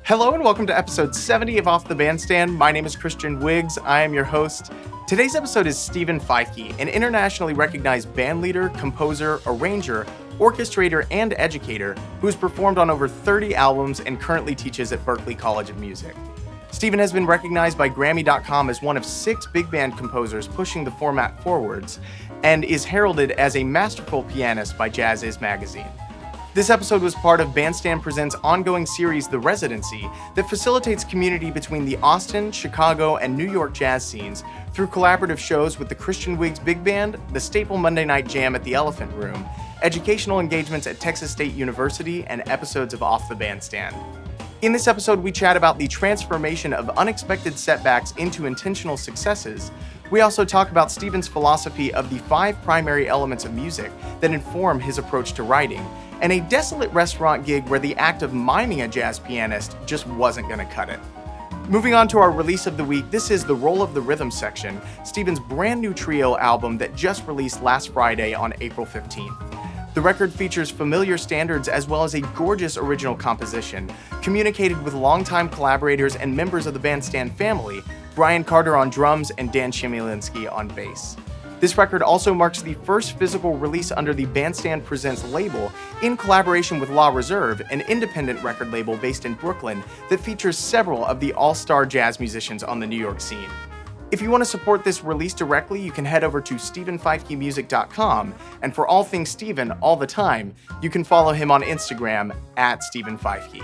Hello and welcome to episode 70 of Off the Bandstand. My name is Christian Wiggs. I am your host. Today's episode is Steven Feifke, an internationally recognized bandleader, composer, arranger, orchestrator, and educator who has performed on over 30 albums and currently teaches at Berklee College of Music. Steven has been recognized by Grammy.com as one of 6 big band composers pushing the format forwards, and is heralded as a masterful pianist by JAZZIZ Magazine. This episode was part of Bandstand Presents' ongoing series, The Residency, that facilitates community between the Austin, Chicago, and New York jazz scenes through collaborative shows with the Christian Wiggs Big Band, the Staple Monday Night Jam at the Elephant Room, educational engagements at Texas State University, and episodes of Off the Bandstand. In this episode, we chat about the transformation of unexpected setbacks into intentional successes. We also talk about Steven's philosophy of the 5 primary elements of music that inform his approach to writing, and a desolate restaurant gig where the act of miming a jazz pianist just wasn't going to cut it. Moving on to our release of the week, this is The Roll of the Rhythm section, Steven's brand new trio album that just released last Friday on April 15th. The record features familiar standards as well as a gorgeous original composition, communicated with longtime collaborators and members of the Bandstand family, Brian Carter on drums and Dan Chmielinski on bass. This record also marks the first physical release under the Bandstand Presents label in collaboration with La Reserve, an independent record label based in Brooklyn that features several of the all-star jazz musicians on the New York scene. If you want to support this release directly, you can head over to StevenFeifkemusic.com, and for all things Steven all the time, you can follow him on Instagram at Steven Feifke.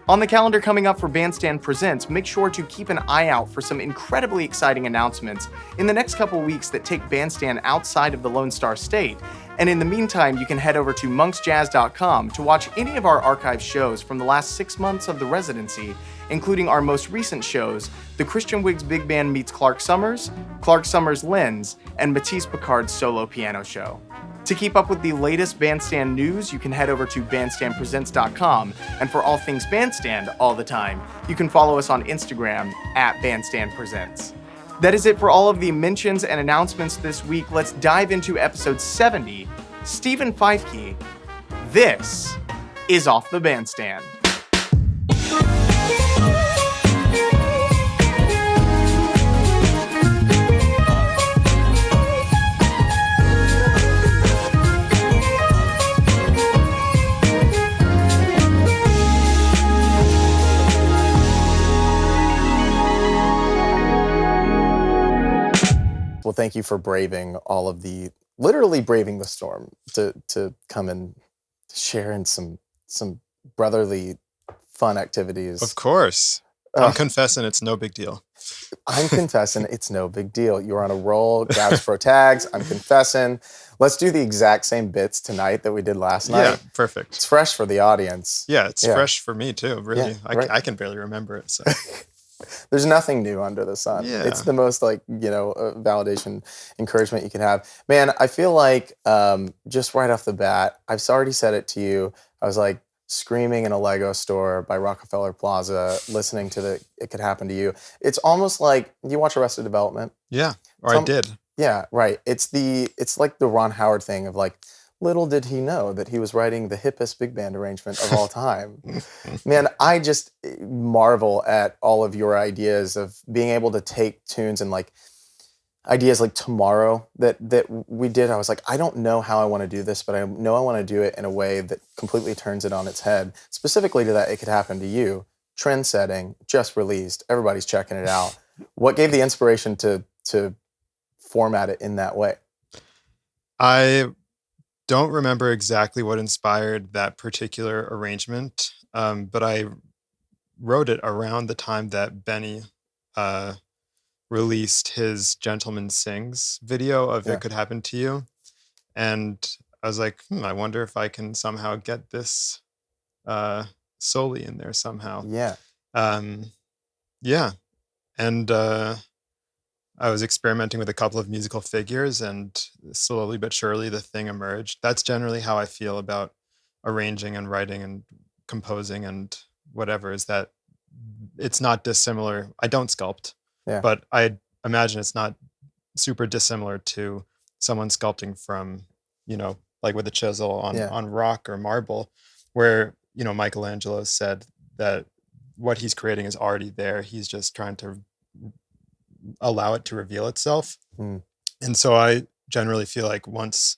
On the calendar coming up for Bandstand Presents, make sure to keep an eye out for some incredibly exciting announcements in the next couple weeks that take Bandstand outside of the Lone Star State. And in the meantime, you can head over to monksjazz.com to watch any of our archive shows from the last 6 months of the residency, including our most recent shows, the Christian Wiggs Big Band meets Clark Summers Lens, and Matisse Picard's solo piano show. To keep up with the latest Bandstand news, you can head over to bandstandpresents.com, and for all things Bandstand all the time, you can follow us on Instagram at Bandstand Presents. That is it for all of the mentions and announcements this week. Let's dive into episode 70, Steven Feifke. This is Off the Bandstand. Well, thank you for braving all of literally braving the storm to come and share in some brotherly fun activities. Of course. I'm confessing it's no big deal. I'm confessing it's no big deal. You're on a roll, Gabs Pro Tags. I'm confessing. Let's do the exact same bits tonight that we did last night. Yeah, perfect. It's fresh for the audience. Yeah, it's fresh for me too, really. Yeah, right. I can barely remember it, so... There's nothing new under the sun. Yeah. It's the most validation, encouragement you can have. Man, I feel like just right off the bat, I've already said it to you. I was like screaming in a Lego store by Rockefeller Plaza, listening to It Could Happen to You. It's almost like, you watch Arrested Development? Yeah, or I did. Yeah, right. It's like the Ron Howard thing of like, little did he know that he was writing the hippest big band arrangement of all time. Man, I just marvel at all of your ideas of being able to take tunes and like ideas like Tomorrow that we did. I was like, I don't know how I want to do this, but I know I want to do it in a way that completely turns it on its head. Specifically to that It Could Happen to You. Trend setting, just released. Everybody's checking it out. What gave the inspiration to format it in that way? I don't remember exactly what inspired that particular arrangement, but I wrote it around the time that Benny released his Gentleman Sings video of It Could Happen to You. And I was like, I wonder if I can somehow get this solely in there somehow. Yeah. Yeah. And I was experimenting with a couple of musical figures, and slowly but surely the thing emerged. That's generally how I feel about arranging and writing and composing and whatever, is that it's not dissimilar. I don't sculpt, but I imagine it's not super dissimilar to someone sculpting from, like with a chisel on rock or marble, where, Michelangelo said that, what he's creating is already there. He's just trying to allow it to reveal itself. And so I generally feel like once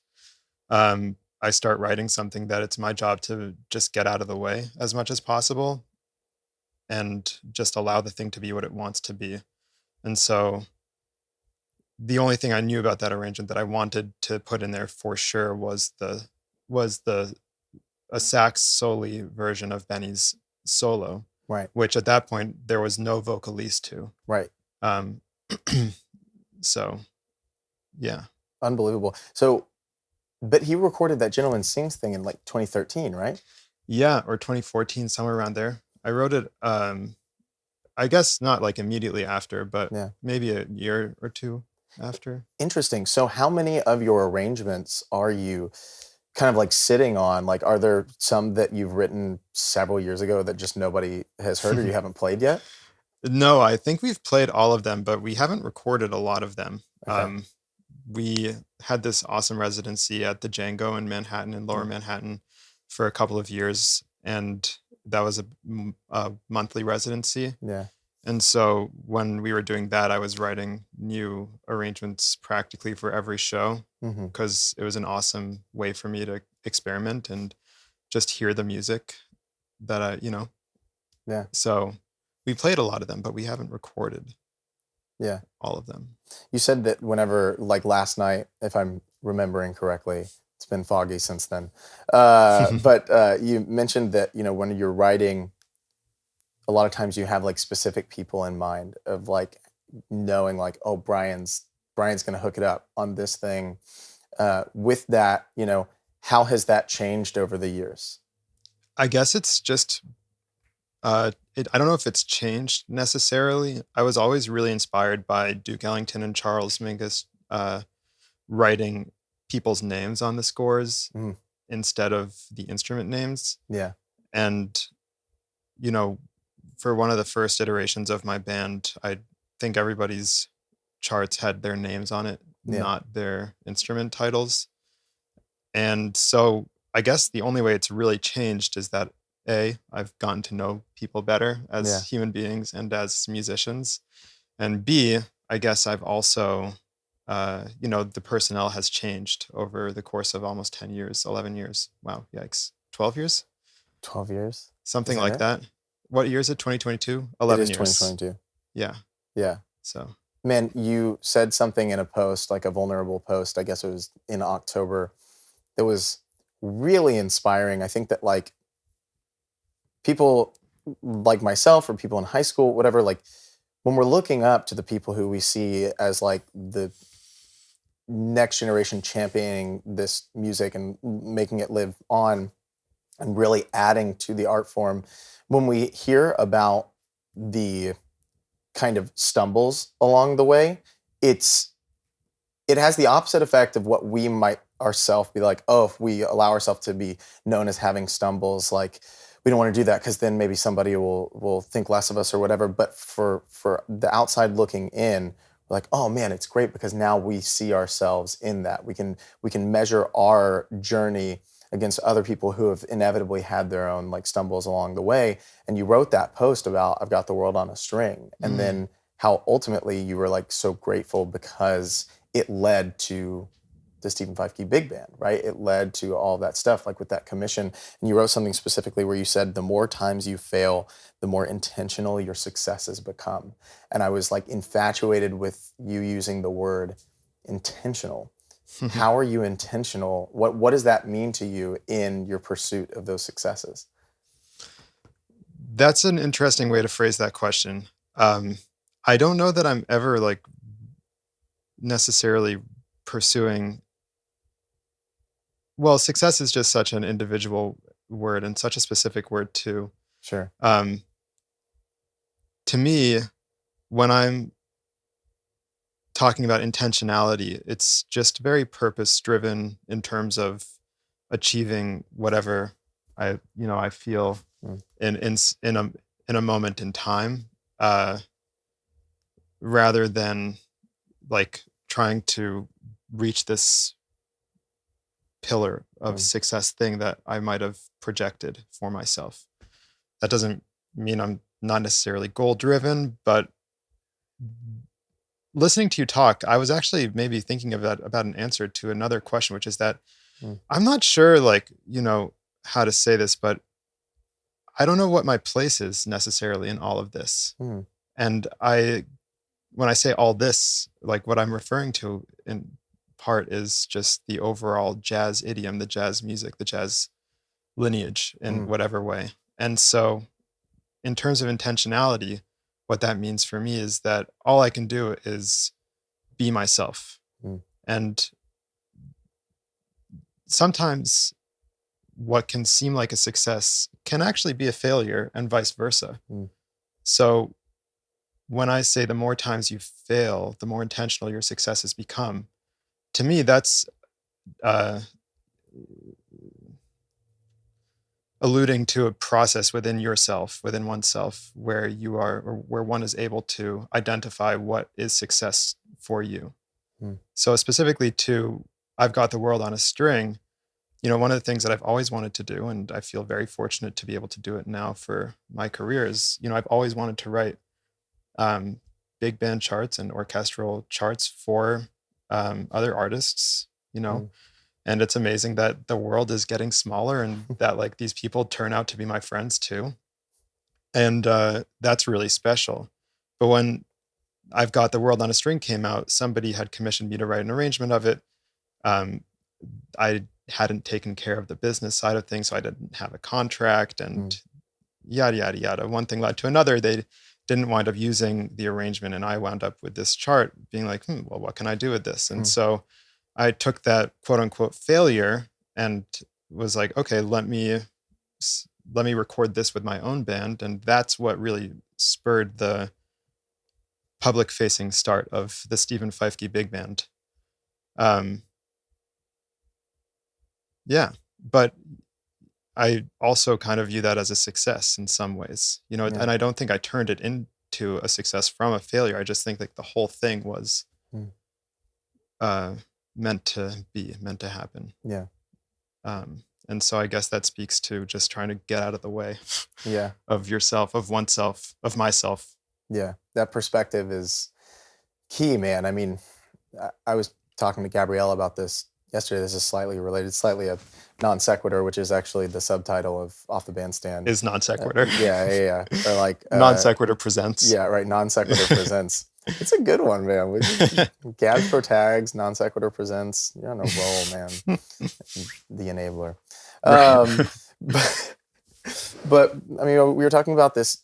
I start writing something, that it's my job to just get out of the way as much as possible and just allow the thing to be what it wants to be. And so the only thing I knew about that arrangement that I wanted to put in there for sure was a sax soli version of Benny's solo, Right. which at that point there was no vocalist to. Right. So, yeah. Unbelievable. So, but he recorded that Gentleman Sings thing in like 2013, right? Yeah, or 2014, somewhere around there. I wrote it, I guess not like immediately after, but maybe a year or two after. Interesting. So how many of your arrangements are you kind of like sitting on? Like, are there some that you've written several years ago that just nobody has heard or you haven't played yet? No, I think we've played all of them, but we haven't recorded a lot of them. Okay. We had this awesome residency at the Django in Manhattan, in Lower Manhattan, for a couple of years, and that was a monthly residency. Yeah. And so when we were doing that, I was writing new arrangements practically for every show, because it was an awesome way for me to experiment and just hear the music that I. Yeah. So we played a lot of them, but we haven't recorded all of them. You said that whenever, like last night, if I'm remembering correctly, it's been foggy since then, but you mentioned that, when you're writing, a lot of times you have like specific people in mind of like knowing like, oh, Brian's going to hook it up on this thing. With that, how has that changed over the years? I guess it's just, I don't know if it's changed necessarily. I was always really inspired by Duke Ellington and Charles Mingus writing people's names on the scores instead of the instrument names. Yeah. And, for one of the first iterations of my band, I think everybody's charts had their names on it, not their instrument titles. And so I guess the only way it's really changed is that I've gotten to know people better as human beings and as musicians. And B, I guess I've also, the personnel has changed over the course of almost 10 years, 11 years. Wow, yikes. 12 years? 12 years? Something like that. What year is it? 2022? 11 years. 2022. Yeah. Yeah. So. Man, you said something in a post, like a vulnerable post, I guess it was in October, that was really inspiring. I think that like people like myself or people in high school, whatever, like when we're looking up to the people who we see as like the next generation championing this music and making it live on and really adding to the art form, when we hear about the kind of stumbles along the way, it has the opposite effect of what we might ourselves be like, oh, if we allow ourselves to be known as having stumbles, like we don't want to do that because then maybe somebody will think less of us or whatever. But for the outside looking in, we're like, oh man, it's great because now we see ourselves in that. We can measure our journey against other people who have inevitably had their own like stumbles along the way. And you wrote that post about I've got the world on a string, and then how ultimately you were like so grateful because it led to the Steven Feifke Big Band, right? It led to all that stuff, like with that commission. And you wrote something specifically where you said, the more times you fail, the more intentional your successes become. And I was like infatuated with you using the word intentional. How are you intentional? What does that mean to you in your pursuit of those successes? That's an interesting way to phrase that question. I don't know that I'm ever like necessarily pursuing. Well, success is just such an individual word and such a specific word too. Sure. To me, when I'm talking about intentionality, it's just very purpose driven in terms of achieving whatever I feel in a moment in time, rather than like trying to reach this pillar of success thing that I might have projected for myself. That doesn't mean I'm not necessarily goal driven, but listening to you talk, I was actually maybe thinking about an answer to another question, which is that I'm not sure, like, how to say this, but I don't know what my place is necessarily in all of this. And when I say all this, like what I'm referring to in part is just the overall jazz idiom, the jazz music, the jazz lineage in whatever way. And so in terms of intentionality, what that means for me is that all I can do is be myself. And sometimes what can seem like a success can actually be a failure and vice versa. So when I say the more times you fail, the more intentional your successes become, to me, that's alluding to a process within yourself, within oneself, where you are, or where one is able to identify what is success for you. So specifically to I've Got the World on a String, one of the things that I've always wanted to do, and I feel very fortunate to be able to do it now for my career, is, I've always wanted to write big band charts and orchestral charts for other artists, and it's amazing that the world is getting smaller and that like these people turn out to be my friends too. And that's really special. But when I've Got the World on a String came out, somebody had commissioned me to write an arrangement of it. I hadn't taken care of the business side of things, so I didn't have a contract and yada, yada, yada. One thing led to another. They didn't wind up using the arrangement, and I wound up with this chart being like, well, what can I do with this? And so I took that quote unquote failure and was like, okay, let me record this with my own band. And that's what really spurred the public facing start of the Steven Feifke Big Band. But I also kind of view that as a success in some ways, and I don't think I turned it into a success from a failure. I just think like the whole thing was meant to happen. And so I guess that speaks to just trying to get out of the way of yourself, of oneself, of myself. That perspective is key, man. I mean, I was talking to Gabrielle about this yesterday. This is slightly related, slightly a non sequitur, which is actually the subtitle of Off the Bandstand. Is non sequitur. Or like non sequitur presents. Yeah, right. Non sequitur presents. It's a good one, man. Gabs for tags, non sequitur presents. You're on a roll, man. The enabler. But I mean, we were talking about this,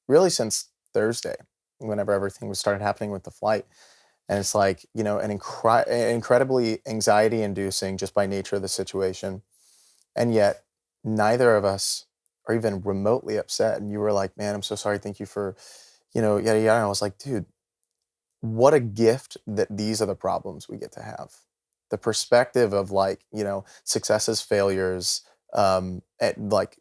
really since Thursday, whenever everything was started happening with the flight. And it's like, an incredibly anxiety-inducing just by nature of the situation. And yet, neither of us are even remotely upset. And you were like, man, I'm so sorry. Thank you for, yada, yada. And I was like, dude, what a gift that these are the problems we get to have. The perspective of like, successes, failures, at like,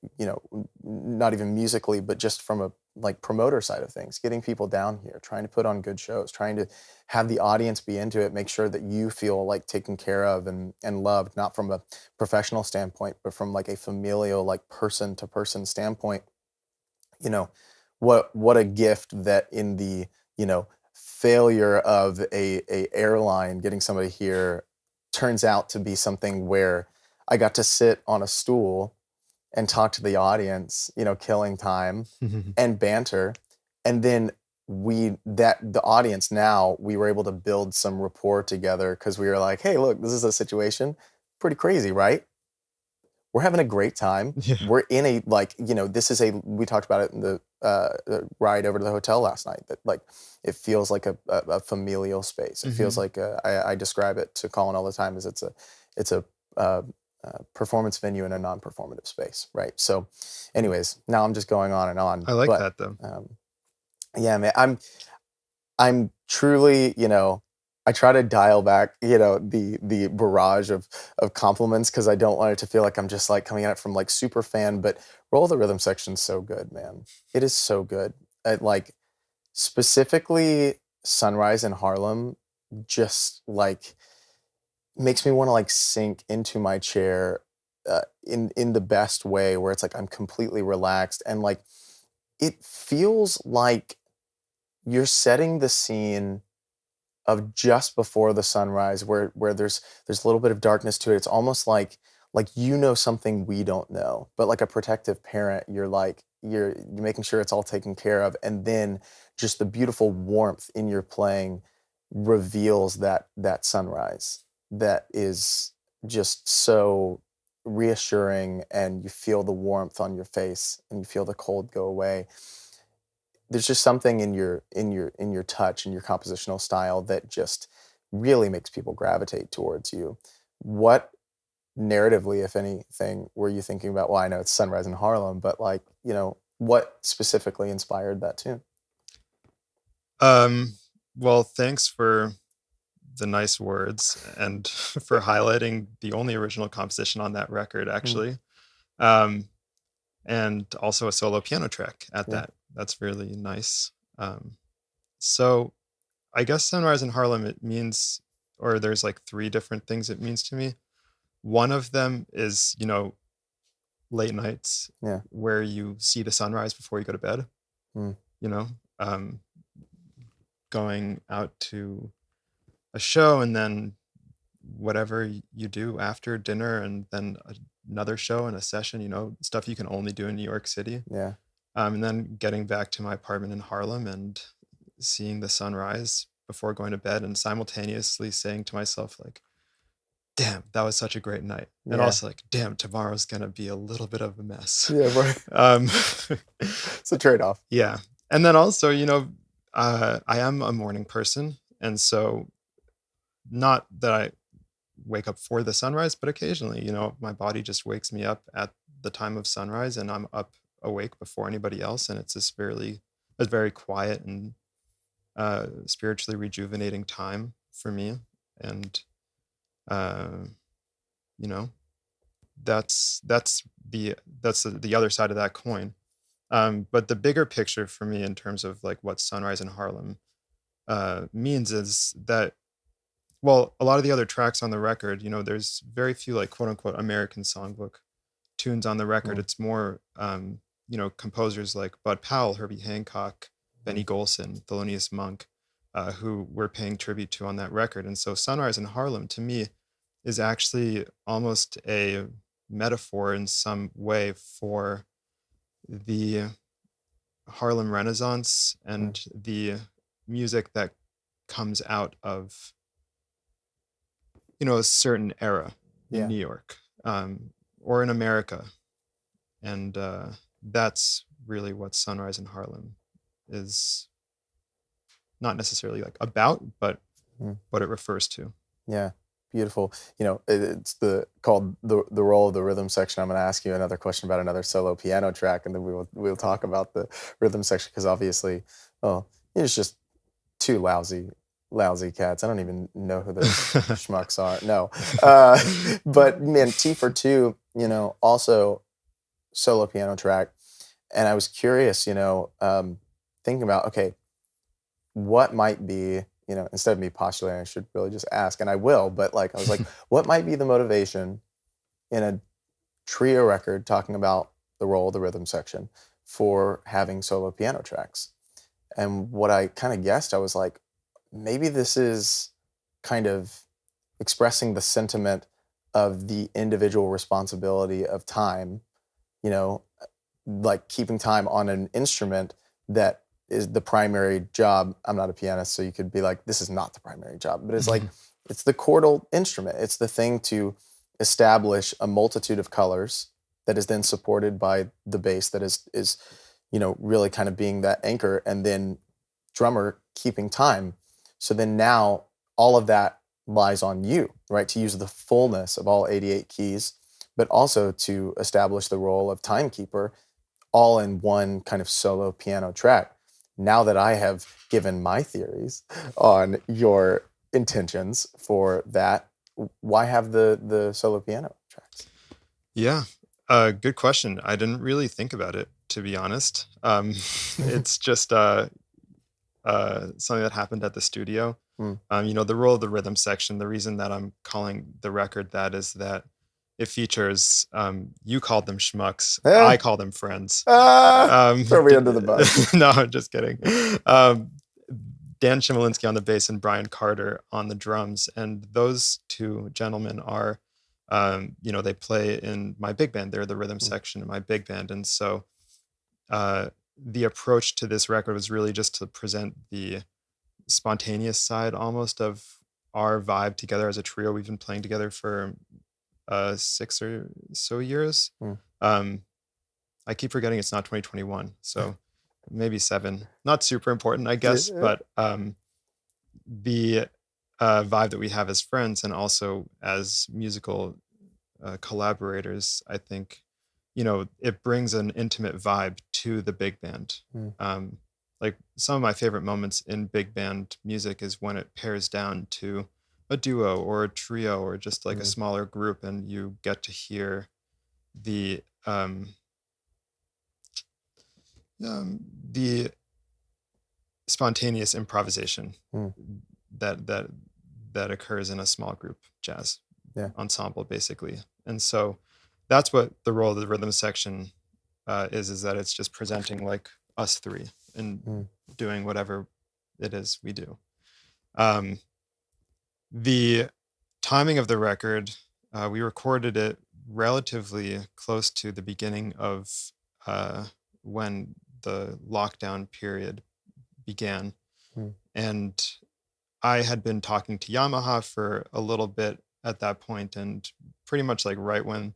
not even musically, but just from a like promoter side of things, getting people down here, trying to put on good shows, trying to have the audience be into it, make sure that you feel like taken care of and loved, not from a professional standpoint, but from like a familial, like person to person standpoint. What a gift that in the, failure of a airline getting somebody here turns out to be something where I got to sit on a stool and talk to the audience, killing time and banter. And then the audience now, we were able to build some rapport together because we were like, hey, look, this is a situation pretty crazy, right? We're having a great time. We're in a, we talked about it in the ride over to the hotel last night, that like, it feels like a familial space. It feels like, I describe it to Colin all the time as it's a performance venue in a non-performative space, right? So anyways, now I'm just going on and on. I like that though. Yeah, man, I'm truly, I try to dial back, the barrage of compliments, because I don't want it to feel like I'm just like coming at it from like super fan, but Roll the Rhythm section's so good, man. It is so good. Like specifically Sunrise in Harlem just like makes me want to like sink into my chair in the best way, where it's like I'm completely relaxed. And like it feels like you're setting the scene of just before the sunrise, where there's a little bit of darkness to it. It's almost like something we don't know, but like a protective parent, you're making sure it's all taken care of, and then just the beautiful warmth in your playing reveals that sunrise that is just so reassuring, and you feel the warmth on your face and you feel the cold go away. There's just something in your touch and your compositional style that just really makes people gravitate towards you. What narratively, if anything, were you thinking about? Well, I know it's Sunrise in Harlem, but like, what specifically inspired that tune? Well, thanks for the nice words and for highlighting the only original composition on that record, actually. And also a solo piano track at Yeah. that. That's really nice. So I guess Sunrise in Harlem, it means, or there's like three different things it means to me. One of them is, late nights Yeah. where you see the sunrise before you go to bed, Mm. Going out to a show and then whatever you do after dinner and then another show and a session, stuff you can only do in New York City. Yeah. And then getting back to my apartment in Harlem and seeing the sunrise before going to bed and simultaneously saying to myself, like, damn, that was such a great night. And Yeah. also like, damn, tomorrow's going to be a little bit of a mess. Yeah, right. It's a trade-off. Yeah. And then also, I am a morning person. And so not that I wake up for the sunrise, but occasionally, my body just wakes me up at the time of sunrise and I'm up awake before anybody else. And it's a very quiet and spiritually rejuvenating time for me. And, that's the other side of that coin. But the bigger picture for me in terms of like what Sunrise in Harlem means is that, well, a lot of the other tracks on the record, there's very few like quote unquote American songbook tunes on the record. It's more, composers like Bud Powell, Herbie Hancock, Benny Golson, Thelonious Monk, who we're paying tribute to on that record. And so Sunrise in Harlem to me is actually almost a metaphor in some way for the Harlem Renaissance and the music that comes out of a certain era in New York or in America. And that's really what Sunrise in Harlem is not necessarily like about, but what it refers to. Yeah. Beautiful. It's called the role of the rhythm section. I'm going to ask you another question about another solo piano track, and then we'll talk about the rhythm section, because obviously, it's just two lousy cats. I don't even know who those schmucks are. No, but man, T for Two, also solo piano track, and I was curious, thinking about, okay, what might be, instead of me postulating, I should really just ask, and I will, but like, I was like, what might be the motivation in a trio record talking about the role of the rhythm section for having solo piano tracks? And what I kind of guessed, I was like, maybe this is kind of expressing the sentiment of the individual responsibility of time, like keeping time on an instrument that is the primary job. I'm not a pianist, so you could be like, this is not the primary job, but it's like, it's the chordal instrument. It's the thing to establish a multitude of colors that is then supported by the bass that is really kind of being that anchor, and then drummer keeping time. So then now all of that lies on you, right? To use the fullness of all 88 keys, but also to establish the role of timekeeper all in one kind of solo piano track. Now that I have given my theories on your intentions for that, why have the solo piano tracks? Yeah, good question. I didn't really think about it, to be honest. It's just something that happened at the studio. The role of the rhythm section, the reason that I'm calling the record that is that it features, you called them schmucks. Eh? I call them friends. Throw me under the bus. No, I'm just kidding. Dan Chmielinsky on the bass and Brian Carter on the drums. And those two gentlemen are, they play in my big band. They're the rhythm section in my big band. And so the approach to this record was really just to present the spontaneous side almost of our vibe together as a trio. We've been playing together for 6 or so years. I keep forgetting it's not 2021, so maybe 7. Not super important, I guess, but the vibe that we have as friends and also as musical collaborators, I think, it brings an intimate vibe to the big band. Like some of my favorite moments in big band music is when it pairs down to a duo or a trio or just like a smaller group, and you get to hear the spontaneous improvisation that occurs in a small group jazz ensemble, basically. And so that's what the role of the rhythm section is that it's just presenting like us three and doing whatever it is we do. The timing of the record, we recorded it relatively close to the beginning of when the lockdown period began. And I had been talking to Yamaha for a little bit at that point, and pretty much like right when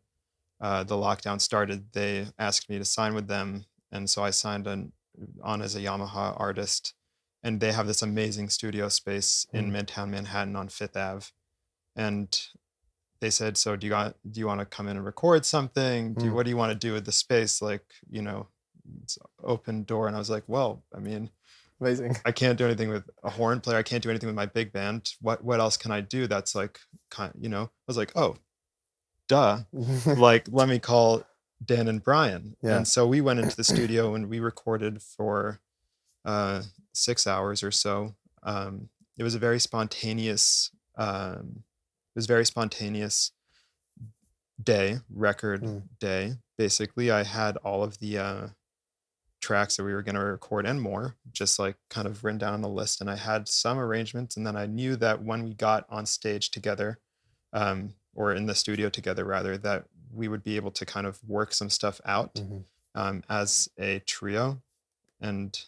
the lockdown started, they asked me to sign with them. And so I signed on as a Yamaha artist, and they have this amazing studio space in Midtown Manhattan on Fifth Ave. And they said, so do you want to come in and record something? What do you want to do with the space? Like, it's open door. And I was like, well, I mean, amazing. I can't do anything with a horn player. I can't do anything with my big band. What else can I do? That's like, I was like, oh, duh. Like, let me call Dan and Brian. And so we went into the studio and we recorded for 6 hours or so. It was a very spontaneous, record day. Basically, I had all of the tracks that we were going to record and more, just like kind of written down on a list. And I had some arrangements, and then I knew that when we got on stage together, or in the studio together rather, that we would be able to kind of work some stuff out as a trio. And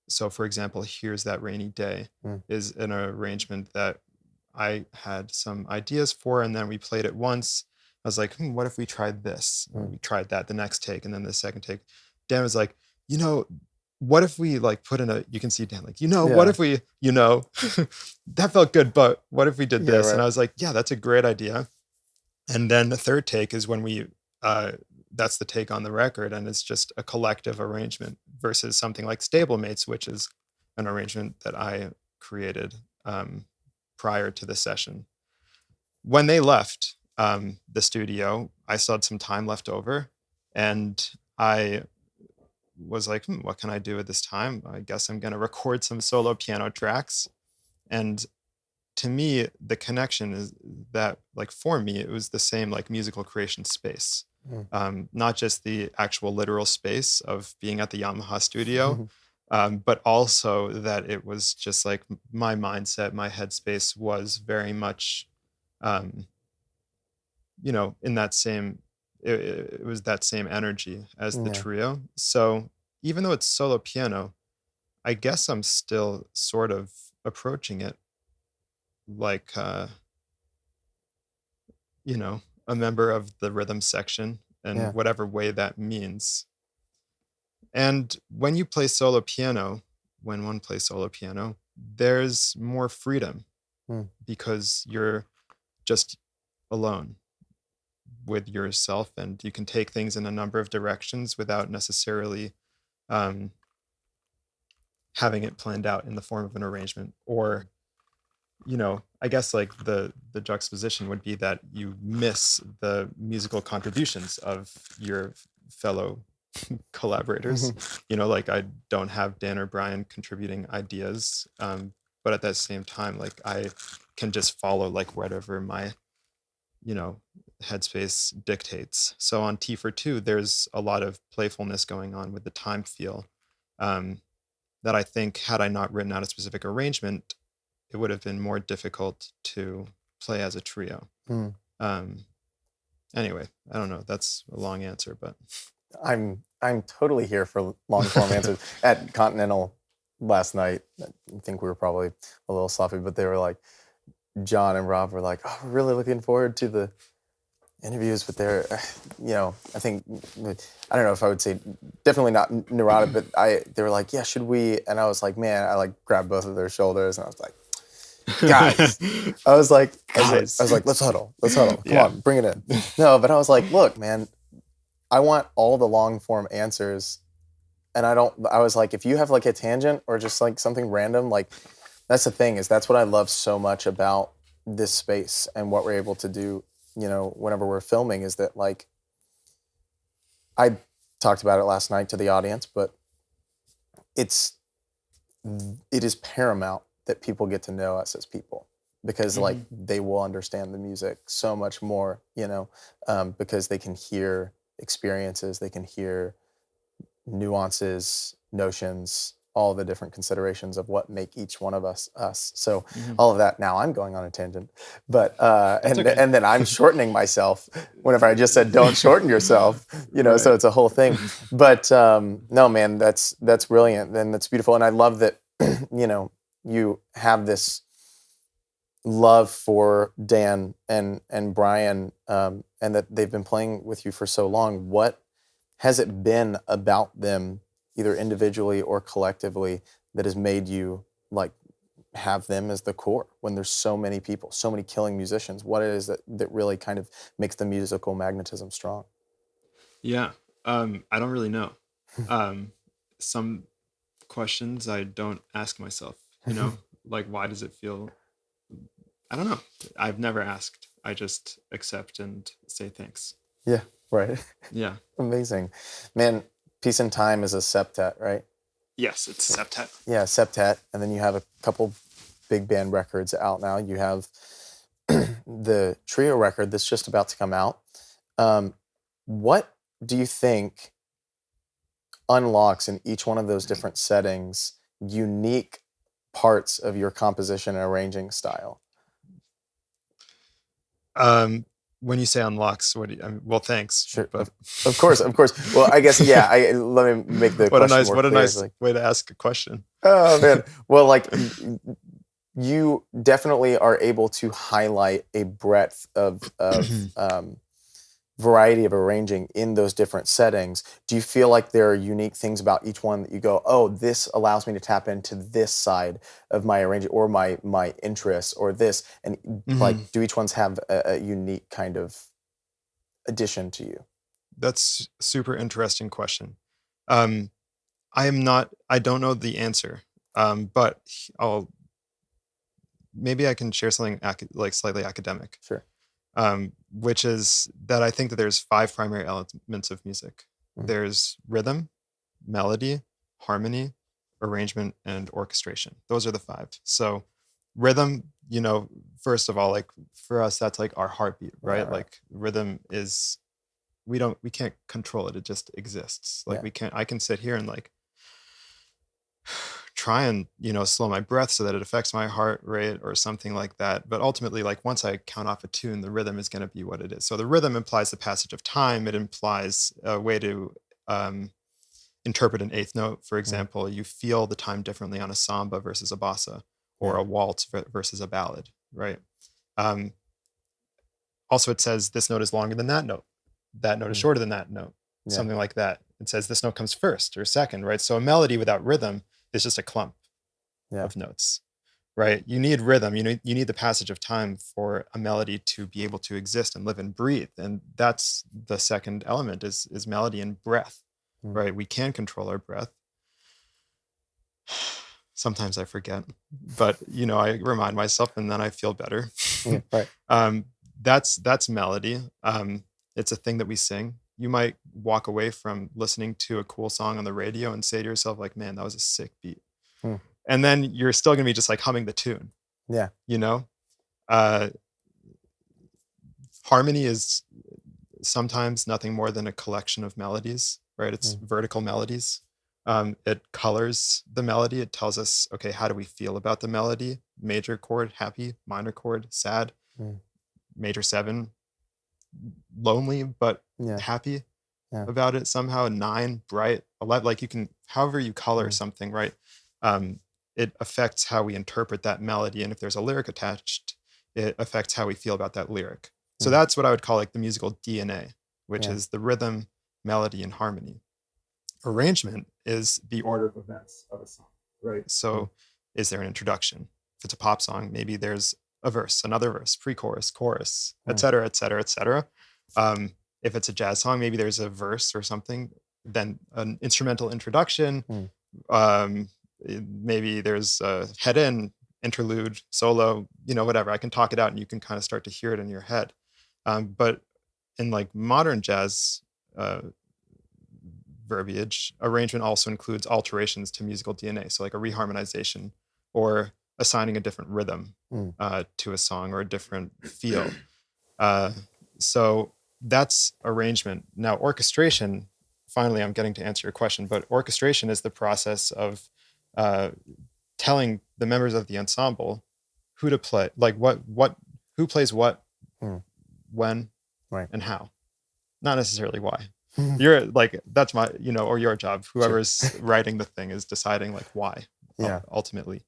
so, for example, Here's That Rainy Day is an arrangement that I had some ideas for, and then we played it once. I was like, what if we tried this? We tried that the next take, and then the second take. Dan was like, what if we like put in you can see Dan like, what if we, that felt good, but what if we did this? Right. And I was like, yeah, that's a great idea. And then the third take is when we, that's the take on the record, and it's just a collective arrangement versus something like Stablemates, which is an arrangement that I created prior to the session. When they left the studio, I still had some time left over, and I was like, what can I do at this time? I guess I'm going to record some solo piano tracks. And to me, the connection is that, like, for me, it was the same like musical creation space, not just the actual literal space of being at the Yamaha studio, but also that it was just like my mindset, my headspace was very much, in that same, it was that same energy as the trio. So even though it's solo piano, I guess I'm still sort of approaching it like, a member of the rhythm section in whatever way that means. And when one plays solo piano, there's more freedom because you're just alone with yourself, and you can take things in a number of directions without necessarily having it planned out in the form of an arrangement. Or, I guess like the juxtaposition would be that you miss the musical contributions of your fellow collaborators. Like I don't have Dan or Brian contributing ideas, but at that same time, like I can just follow like whatever my headspace dictates. So on T for 2, there's a lot of playfulness going on with the time feel, that I think, had I not written out a specific arrangement, it would have been more difficult to play as a trio. Anyway, I don't know. That's a long answer, but I'm totally here for long form answers. At Continental last night, I think we were probably a little sloppy, but they were like, John and Rob were like, "Oh, we're really looking forward to the interviews," but they're, I think, I don't know if I would say definitely not neurotic, but they were like, "Yeah, should we?" And I was like, man, I like grabbed both of their shoulders and I was like, guys, I was like, let's huddle. Come on, bring it in. No, but I was like, look, man, I want all the long form answers. And I was like, if you have like a tangent or just like something random, like that's the thing, is that's what I love so much about this space and what we're able to do, whenever we're filming, is that like, I talked about it last night to the audience, but it is paramount that people get to know us as people, because like they will understand the music so much more, because they can hear experiences, they can hear nuances, notions, all the different considerations of what make each one of us us. So all of that. Now I'm going on a tangent, but and then I'm shortening myself whenever I just said don't shorten yourself, right. So it's a whole thing. But no, man, that's brilliant, and that's beautiful, and I love that you have this love for Dan and Brian, and that they've been playing with you for so long. What has it been about them, either individually or collectively, that has made you like have them as the core when there's so many people, so many killing musicians? What is that really kind of makes the musical magnetism strong? Yeah, I don't really know. Some questions I don't ask myself, like, why does it feel, I don't know. I've never asked. I just accept and say thanks. Yeah, right. Yeah. Amazing. Man, Peace and Time is a septet, right? Yes, it's septet. Yeah, septet. And then you have a couple big band records out now. You have the trio record that's just about to come out. What do you think unlocks in each one of those different settings unique parts of your composition and arranging style? When you say unlocks, what do you, well, thanks. Sure, but of course. Well, I guess, yeah. Let me make the question more clear. Nice way to ask a question. Oh man, well, like you definitely are able to highlight a breadth of variety of arranging in those different settings. Do you feel like there are unique things about each one that you go, oh, this allows me to tap into this side of my arranging or my interests or this, and like, do each ones have a unique kind of addition to you? That's a super interesting question. I don't know the answer, but maybe I can share something like slightly academic. Sure. Which is that I think that there's 5 primary elements of music. There's rhythm, melody, harmony, arrangement, and orchestration. Those are the 5. So rhythm, first of all, like for us, that's like our heartbeat, right? Right. Like rhythm is, we can't control it. It just exists. Like I can sit here and like try and slow my breath so that it affects my heart rate or something like that, but ultimately, like once I count off a tune, the rhythm is going to be what it is. So the rhythm implies the passage of time. It implies a way to interpret an eighth note. For example, you feel the time differently on a samba versus a bossa, or a waltz versus a ballad, right? Also, it says this note is longer than that note is shorter than that note, something like that. It says this note comes first or second, right? So a melody without rhythm is just a clump of notes, right? You need rhythm. You need the passage of time for a melody to be able to exist and live and breathe. And that's the second element is melody and breath, right? We can control our breath. Sometimes I forget, but I remind myself and then I feel better. Right. That's melody. It's a thing that we sing. You might walk away from listening to a cool song on the radio and say to yourself, like, man, that was a sick beat. And then you're still going to be just like humming the tune. Yeah. harmony is sometimes nothing more than a collection of melodies, right? It's vertical melodies. It colors the melody. It tells us, okay, how do we feel about the melody? Major chord, happy; minor chord, sad; major 7, lonely but happy about it somehow; 9, bright; 11, like you can, however you color something, right? It affects how we interpret that melody, and if there's a lyric attached, it affects how we feel about that lyric. So that's what I would call like the musical DNA, which is the rhythm, melody, and harmony. Arrangement is the order of events of a song, right? So is there an introduction? If it's a pop song, maybe there's a verse, another verse, pre-chorus, chorus, et cetera, et cetera, et cetera. If it's a jazz song, maybe there's a verse or something, then an instrumental introduction. Maybe there's a head-in, interlude, solo, whatever. I can talk it out and you can kind of start to hear it in your head. But in like modern jazz verbiage, arrangement also includes alterations to musical DNA. So like a reharmonization or assigning a different rhythm to a song or a different feel. So that's arrangement. Now, orchestration, finally, I'm getting to answer your question, but orchestration is the process of telling the members of the ensemble who to play, like who plays what, when, and how. Not necessarily why. You're like, that's my, or your job. Whoever's writing the thing is deciding like why, ultimately.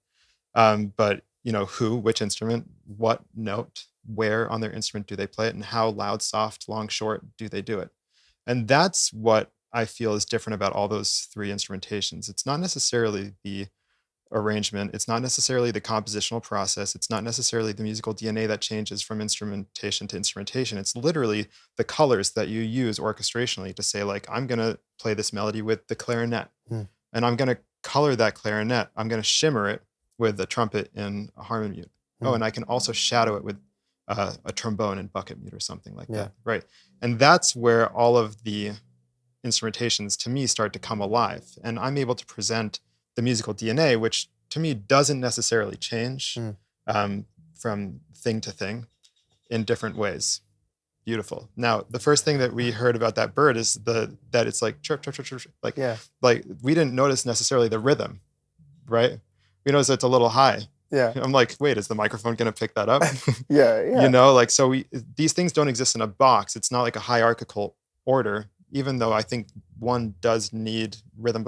But who, which instrument, what note, where on their instrument do they play it, and how loud, soft, long, short do they do it? And that's what I feel is different about all those 3 instrumentations. It's not necessarily the arrangement. It's not necessarily the compositional process. It's not necessarily the musical DNA that changes from instrumentation to instrumentation. It's literally the colors that you use orchestrationally to say, like, I'm going to play this melody with the clarinet, and I'm going to color that clarinet. I'm going to shimmer it with the trumpet in a harmony mute. Oh, and I can also shadow it with a trombone and bucket mute or something like that. Right. And that's where all of the instrumentations to me start to come alive. And I'm able to present the musical DNA, which to me doesn't necessarily change from thing to thing in different ways. Beautiful. Now, the first thing that we heard about that bird is that it's like chirp, chirp, chirp, chirp. Like we didn't notice necessarily the rhythm, right? We noticed it's a little high. Yeah. I'm like, wait, is the microphone going to pick that up? Yeah. So these things don't exist in a box. It's not like a hierarchical order, even though I think one does need rhythm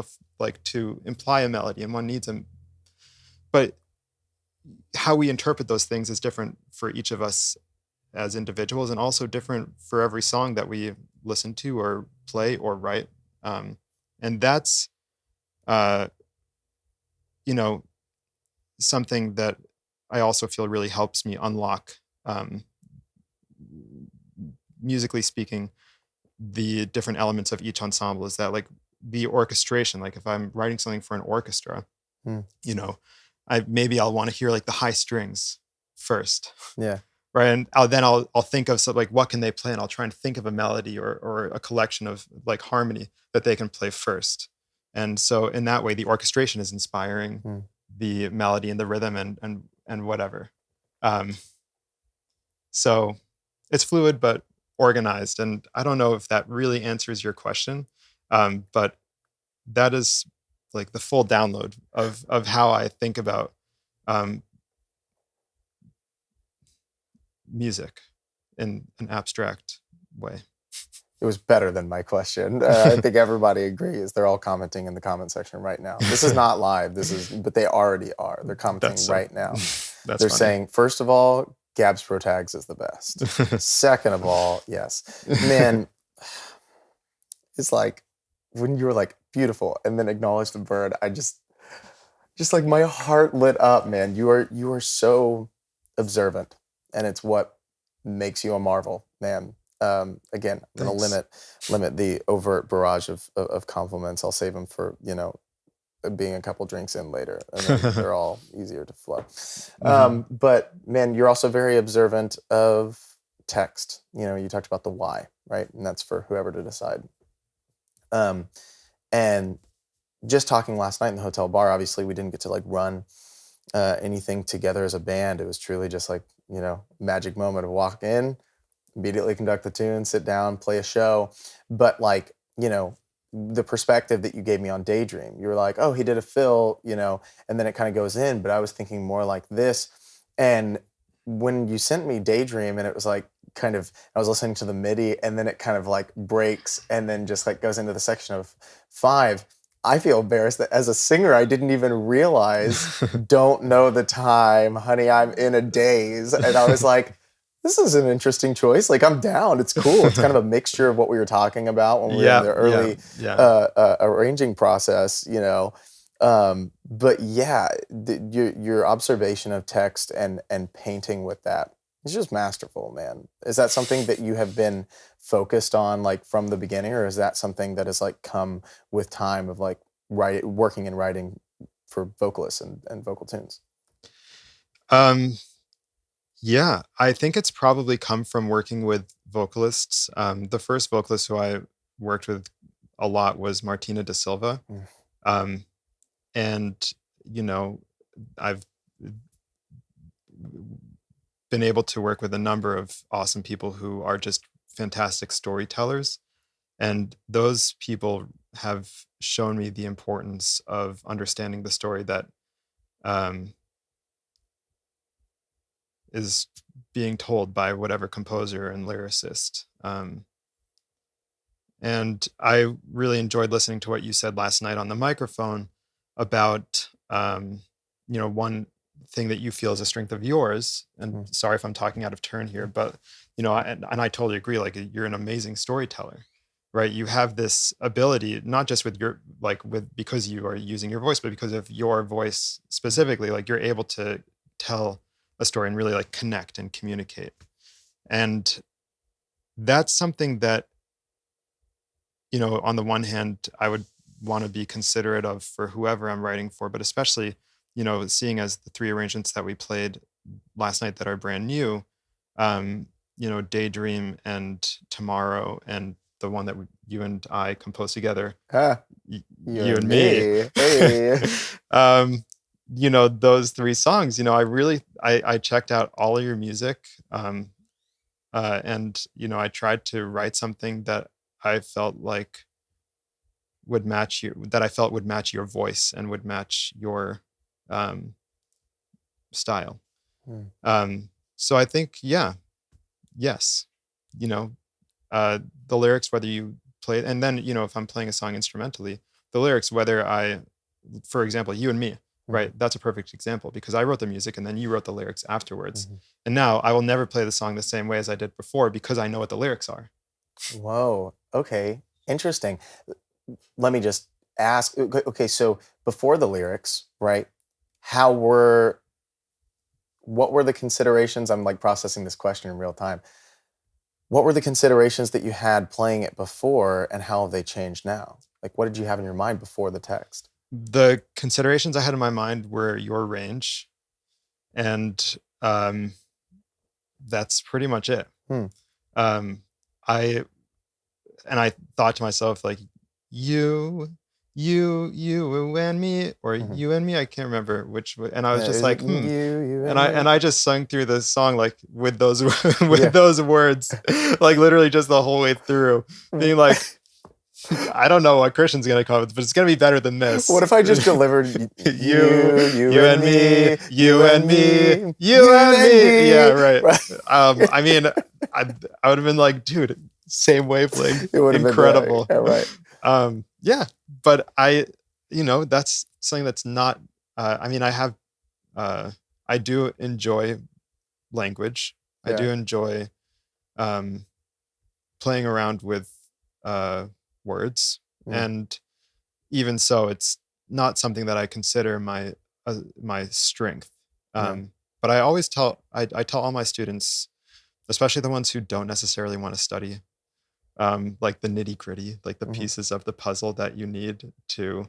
to imply a melody, and one needs them. But how we interpret those things is different for each of us as individuals, and also different for every song that we listen to or play or write. And that's, something that I also feel really helps me unlock, musically speaking, the different elements of each ensemble. Is that like the orchestration, like if I'm writing something for an orchestra, I'll want to hear like the high strings first. Yeah. Right. And I'll think of something like, what can they play? And I'll try and think of a melody or a collection of like harmony that they can play first. And so in that way, the orchestration is inspiring the melody and the rhythm and whatever. So it's fluid, but organized. And I don't know if that really answers your question, but that is like the full download of how I think about music in an abstract way. It was better than my question. I think everybody agrees. They're all commenting in the comment section right now. This is not live. But they already are. They're commenting right now. They're funny. saying, first of all, Gabs Pro Tags is the best. Second of all, yes. Man, it's like when you were like, beautiful, and then acknowledge the bird, I just like my heart lit up, man. You are so observant, and it's what makes you a marvel, man. Again, I'm going to limit the overt barrage of compliments. I'll save them for, being a couple drinks in later, and then they're all easier to flow. But man, you're also very observant of text. You talked about the why, right? And that's for whoever to decide. And just talking last night in the hotel bar, obviously we didn't get to like run anything together as a band. It was truly just like, magic moment of walk in, immediately conduct the tune, sit down, play a show. But like, the perspective that you gave me on Daydream, you were like, oh, he did a fill, and then it kind of goes in. But I was thinking more like this. And when you sent me Daydream, and it was like kind of, I was listening to the MIDI, and then it kind of like breaks and then just like goes into the section of 5. I feel embarrassed that as a singer, I didn't even realize, don't know the time, honey, I'm in a daze. And I was like, this is an interesting choice. Like, I'm down. It's cool. It's kind of a mixture of what we were talking about when we were in the early arranging process, But yeah, your observation of text and painting with that is just masterful, man. Is that something that you have been focused on like from the beginning, or is that something that has like come with time of like working and writing for vocalists and vocal tunes? Yeah, I think it's probably come from working with vocalists. The first vocalist who I worked with a lot was Martina da Silva. And, I've been able to work with a number of awesome people who are just fantastic storytellers. And those people have shown me the importance of understanding the story that is being told by whatever composer and lyricist. And I really enjoyed listening to what you said last night on the microphone about, one thing that you feel is a strength of yours. And sorry if I'm talking out of turn here, but, and I totally agree. Like, you're an amazing storyteller, right? You have this ability, not just with your, because you are using your voice, but because of your voice specifically, like you're able to tell a story and really like connect and communicate. And that's something that, on the one hand, I would want to be considerate of for whoever I'm writing for, but especially, seeing as the 3 arrangements that we played last night that are brand new, Daydream and Tomorrow, and the one that you and I composed together, you and me. Hey. Those 3 songs, I checked out all of your music, and I tried to write something that I felt like would match you, that I felt would match your voice and would match your style. So I think, yes, the lyrics, whether you play, and then, if I'm playing a song instrumentally, the lyrics, whether for example, You and Me, right? That's a perfect example, because I wrote the music and then you wrote the lyrics afterwards. And now I will never play the song the same way as I did before, because I know what the lyrics are. Whoa. Okay. Interesting. Let me just ask. Okay. So before the lyrics, right? What were the considerations? I'm like processing this question in real time. What were the considerations that you had playing it before, and how have they changed now? Like, what did you have in your mind before the text? The considerations I had in my mind were your range, and that's pretty much it. I thought to myself, like, you and me, or you and me, I can't remember which, and I was just like, you and I just sung through the song like with those those words, like literally just the whole way through, being like, I don't know what Christian's gonna come with, but it's gonna be better than this. What if I just delivered you and me, you and me, you and me? Yeah, right. I mean, I would have been like, dude, same wavelength, it would have incredible. Been right. Yeah, but that's something that's not. I mean, I do enjoy language. I do enjoy playing around with words, and even so, it's not something that I consider my strength. But I always tell all my students, especially the ones who don't necessarily want to study, like the nitty gritty, like the pieces of the puzzle that you need to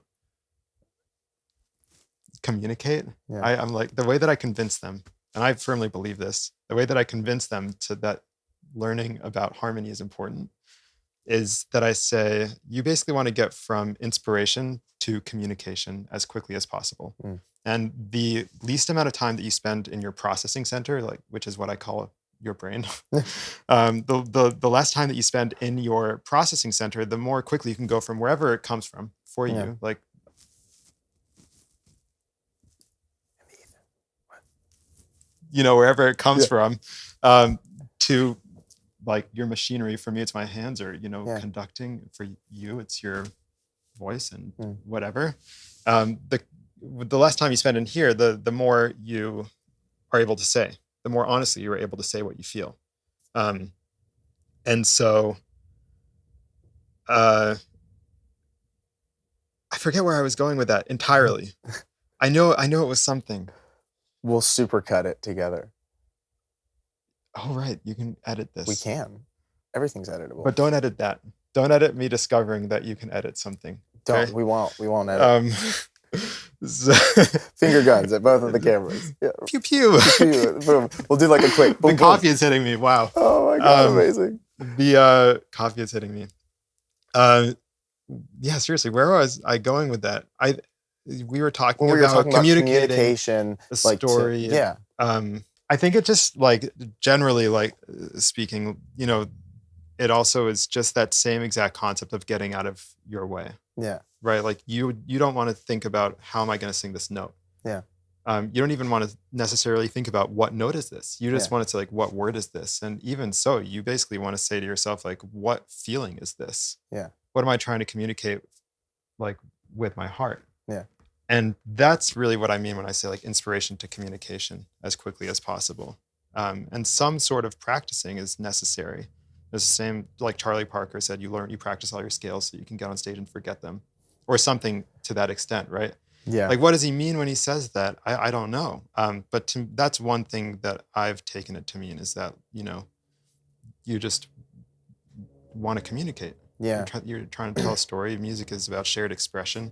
communicate. I'm like, the way that I convince them, and I firmly believe this, the way that I convince them that learning about harmony is important, is that I say, you basically want to get from inspiration to communication as quickly as possible. And the least amount of time that you spend in your processing center, which is what I call your brain. The less time that you spend in your processing center, the more quickly you can go from wherever it comes from for you. Like, wherever it comes from, to like your machinery. For me, it's my hands, or conducting. For you, it's your voice and whatever. The less time you spend in here, the more you are able to say, the more honestly you're able to say what you feel. And so I forget where I was going with that entirely. I know it was something. We'll supercut it together. Oh, right. You can edit this. We can. Everything's editable. But don't edit that. Don't edit me discovering that you can edit something. Don't. Okay? We won't edit. Finger guns at both of the cameras. Yeah. Pew pew. Pew. Boom. We'll do like a quick. Boom, the coffee is hitting me. Wow. Oh my god! Amazing. The coffee is hitting me. Yeah. Seriously, where was I going with that? We were talking about communication, the story. I think it just like generally like speaking, it also is just that same exact concept of getting out of your way. Yeah. Right. Like you don't want to think about how am I going to sing this note? Yeah. You don't even want to necessarily think about what note is this. You just want to say like, what word is this? And even so, you basically want to say to yourself, like, what feeling is this? Yeah. What am I trying to communicate like with my heart? Yeah. And that's really what I mean when I say like inspiration to communication as quickly as possible. And some sort of practicing is necessary. It's the same, like Charlie Parker said, you practice all your scales so you can get on stage and forget them, or something to that extent, right? Yeah. Like, what does he mean when he says that? I don't know. But that's one thing that I've taken it to mean is that, you just want to communicate. Yeah. You're trying to tell a story. Music is about shared expression.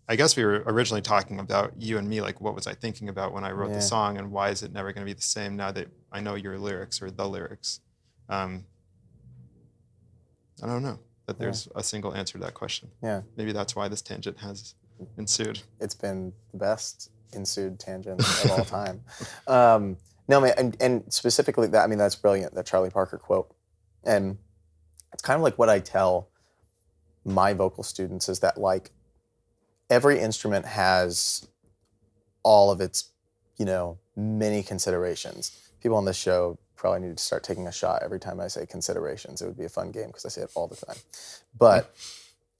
I guess we were originally talking about you and me, like what was I thinking about when I wrote the song, and why is it never going to be the same now that I know your lyrics or the lyrics? I don't know that there's a single answer to that question. Yeah. Maybe that's why this tangent has ensued. It's been the best ensued tangent of all time. No, man, and specifically that, that's brilliant, that Charlie Parker quote. And it's kind of like what I tell my vocal students is that like every instrument has all of its, many considerations. People on this show probably need to start taking a shot every time I say considerations. It would be a fun game because I say it all the time. But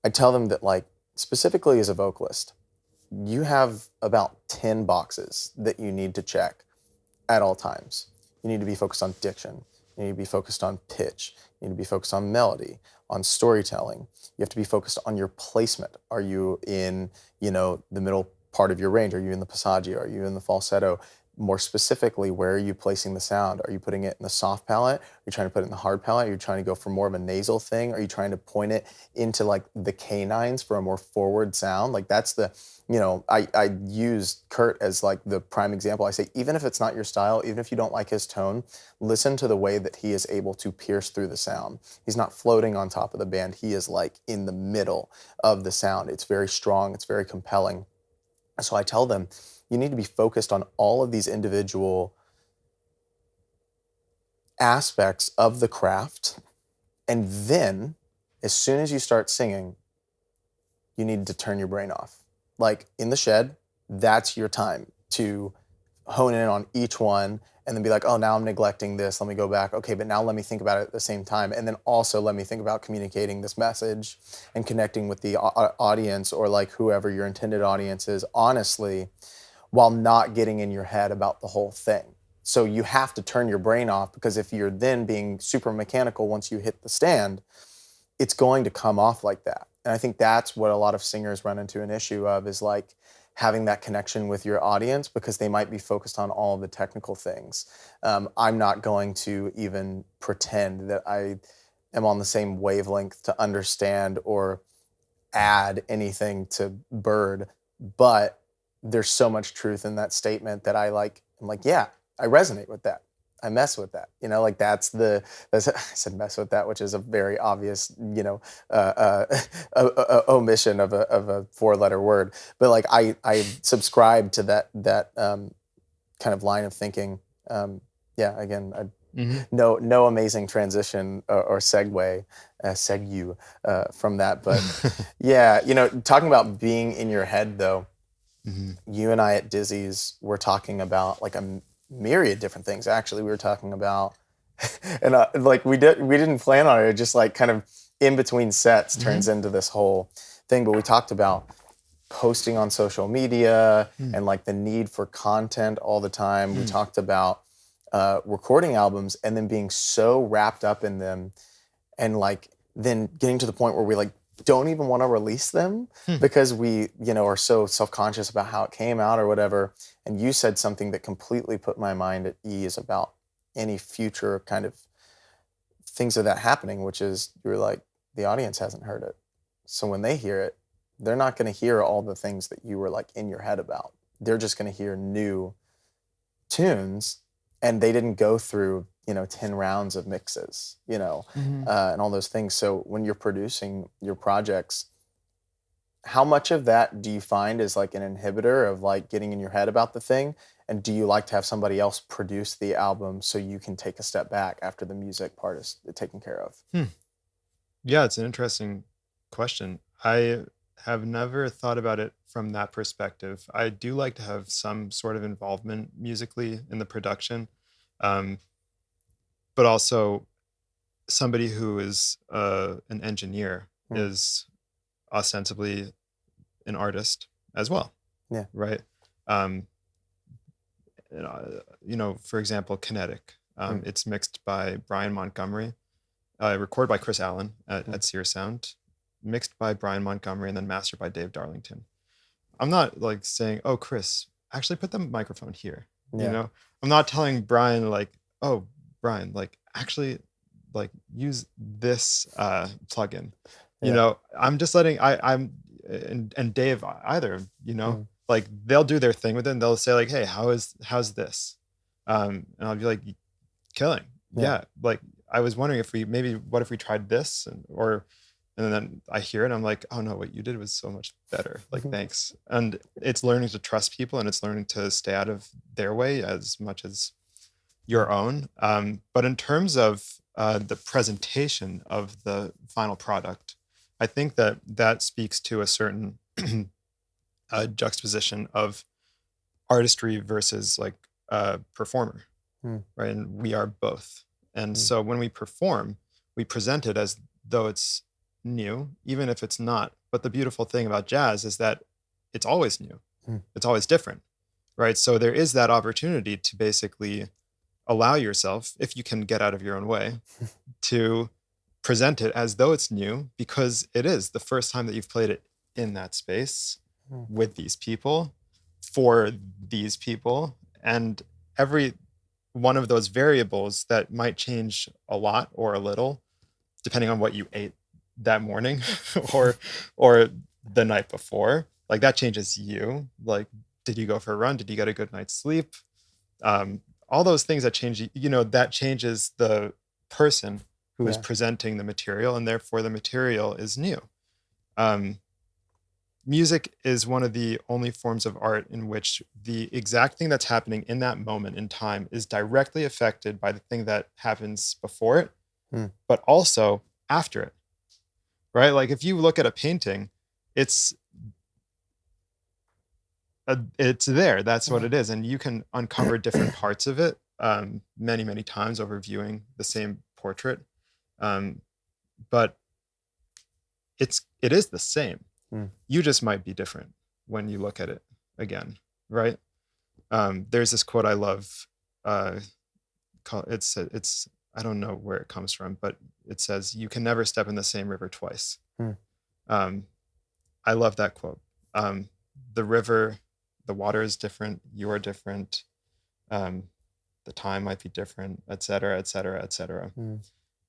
I tell them that like, specifically as a vocalist, you have about 10 boxes that you need to check at all times. You need to be focused on diction. You need to be focused on pitch. You need to be focused on melody, on storytelling. You have to be focused on your placement. Are you in, the middle part of your range? Are you in the passaggio? Are you in the falsetto? More specifically, where are you placing the sound? Are you putting it in the soft palate? Are you trying to put it in the hard palate? Are you trying to go for more of a nasal thing? Are you trying to point it into like the canines for a more forward sound? Like that's the, I use Kurt as like the prime example. I say, even if it's not your style, even if you don't like his tone, listen to the way that he is able to pierce through the sound. He's not floating on top of the band. He is like in the middle of the sound. It's very strong. It's very compelling. So I tell them, you need to be focused on all of these individual aspects of the craft. And then, as soon as you start singing, you need to turn your brain off. Like in the shed, that's your time to hone in on each one and then be like, oh, now I'm neglecting this. Let me go back. Okay, but now let me think about it at the same time. And then also let me think about communicating this message and connecting with the audience or like whoever your intended audience is, honestly, while not getting in your head about the whole thing. So you have to turn your brain off, because if you're then being super mechanical once you hit the stand, it's going to come off like that. And I think that's what a lot of singers run into an issue of, is like having that connection with your audience, because they might be focused on all of the technical things. I'm not going to even pretend that I am on the same wavelength to understand or add anything to Bird, but there's so much truth in that statement that I'm like, yeah, I resonate with that. I mess with that. Like that's I said mess with that, which is a very obvious, omission of a 4-letter word. But like I subscribe to that kind of line of thinking. Again, No amazing transition or segue, from that. But yeah, talking about being in your head though, you and I at Dizzy's were talking about like a myriad different things. Actually, we were talking about, and like we didn't plan on it. It just like kind of in between sets turns into this whole thing. But we talked about posting on social media and like the need for content all the time. We talked about recording albums and then being so wrapped up in them and like then getting to the point where we like don't even want to release them because we are so self-conscious about how it came out or whatever. And you said something that completely put my mind at ease about any future kind of things of that happening, which is you were like, the audience hasn't heard it, so when they hear it, they're not going to hear all the things that you were like in your head about. They're just going to hear new tunes, and they didn't go through 10 rounds of mixes, and all those things. So when you're producing your projects, how much of that do you find is like an inhibitor of like getting in your head about the thing? And do you like to have somebody else produce the album so you can take a step back after the music part is taken care of? Yeah, it's an interesting question. I have never thought about it from that perspective. I do like to have some sort of involvement musically in the production, but also somebody who is an engineer is ostensibly an artist as well. Yeah. Right. For example, Kinetic. It's mixed by Brian Montgomery, recorded by Chris Allen at Sear Sound, mixed by Brian Montgomery, and then mastered by Dave Darlington. I'm not like saying, oh, Chris, actually put the microphone here. Yeah. I'm not telling Brian like, oh, Brian, like actually like use this plugin. I'm just letting and Dave either, like they'll do their thing with it and they'll say like, hey, how's this? And I'll be like, killing. Yeah. Like I was wondering what if we tried this and then I hear it and I'm like, oh no, what you did was so much better. Like, thanks. And it's learning to trust people and it's learning to stay out of their way as much as your own. But in terms of the presentation of the final product, I think that speaks to a certain juxtaposition of artistry versus like performer, right? And we are both. And so when we perform, we present it as though it's new, even if it's not. But the beautiful thing about jazz is that it's always new. It's always different, right? So there is that opportunity to basically allow yourself, if you can get out of your own way, to present it as though it's new, because it is the first time that you've played it in that space with these people, for these people, and every one of those variables that might change a lot or a little, depending on what you ate that morning or the night before, like that changes you. Like, did you go for a run? Did you get a good night's sleep? All those things that change, that changes the person who is presenting the material, and therefore the material is new. Music is one of the only forms of art in which the exact thing that's happening in that moment in time is directly affected by the thing that happens before it, but also after it, right? Like if you look at a painting, it's there. That's what it is. And you can uncover different parts of it many, many times over viewing the same portrait. But it is the same. You just might be different when you look at it again, right? There's this quote I love. It's I don't know where it comes from, but it says, "You can never step in the same river twice." I love that quote. The river, the water is different. You are different. The time might be different, et cetera, et cetera, et cetera.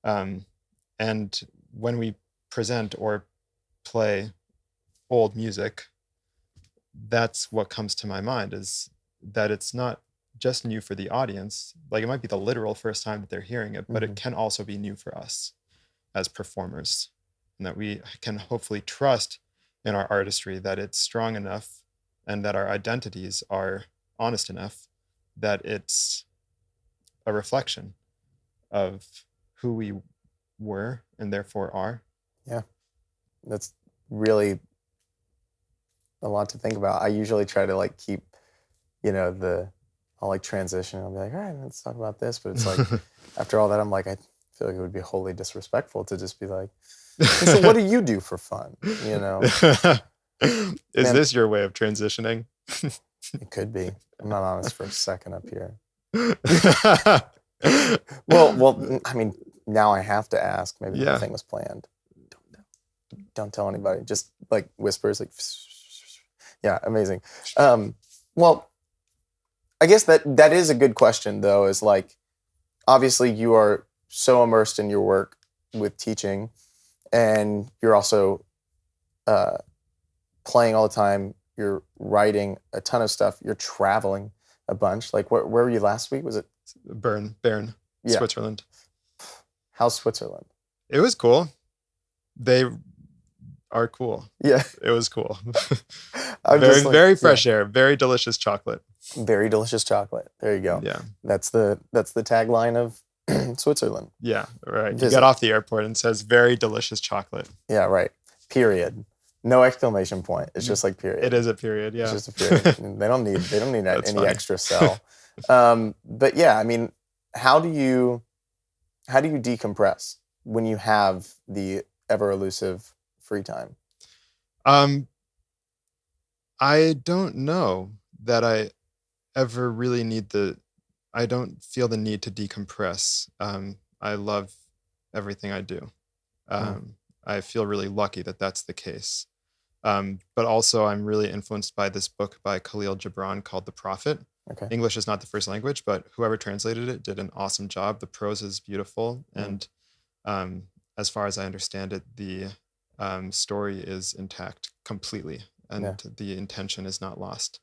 And when we present or play old music, that's what comes to my mind, is that it's not just new for the audience. Like it might be the literal first time that they're hearing it, but it can also be new for us as performers, and that we can hopefully trust in our artistry that it's strong enough and that our identities are honest enough that it's a reflection of who we were and therefore are. Yeah, that's really a lot to think about. I usually try to like keep, I'll like transition. I'll be like, all right, let's talk about this. But it's like, after all that, I'm like, I feel like it would be wholly disrespectful to just be like, so what do you do for fun? Is this your way of transitioning? It could be. I'm not honest for a second up here. Well, I mean, now I have to ask. Maybe the thing was planned. Don't tell anybody. Just like whispers, like, yeah, amazing. Well, I guess that is a good question, though, is like, obviously you are so immersed in your work with teaching, and you're also playing all the time. You're writing a ton of stuff. You're traveling a bunch. Like, where were you last week? Was it Bern, Switzerland. How's Switzerland? It was cool. They are cool. Yeah. It was cool. Very fresh air, very delicious chocolate. Very delicious chocolate. There you go. Yeah. That's the tagline of Switzerland. Yeah, right. Visit. You get off the airport and it says very delicious chocolate. Yeah, right. Period. No exclamation point. It's just like period. It is a period, yeah. It's just a period. They don't need any funny. extra cell. But yeah, I mean, how do you decompress when you have the ever elusive free time? I don't know that I ever really I don't feel the need to decompress. I love everything I do. I feel really lucky that that's the case. But also I'm really influenced by this book by Khalil Gibran called The Prophet. Okay. English is not the first language, but whoever translated it did an awesome job. The prose is beautiful. And as far as I understand it, the story is intact completely. And the intention is not lost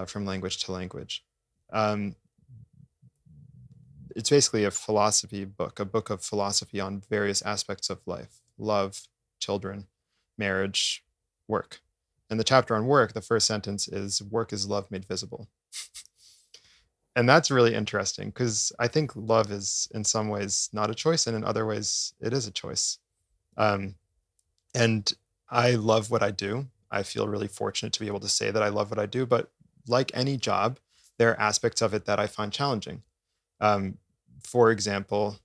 from language to language. It's basically a philosophy book, a book of philosophy on various aspects of life: love, children, marriage, work. And the chapter on work, the first sentence is, "Work is love made visible." And that's really interesting because I think love is in some ways not a choice, and in other ways it is a choice. And I love what I do. I feel really fortunate to be able to say that I love what I do, but like any job, there are aspects of it that I find challenging. For example,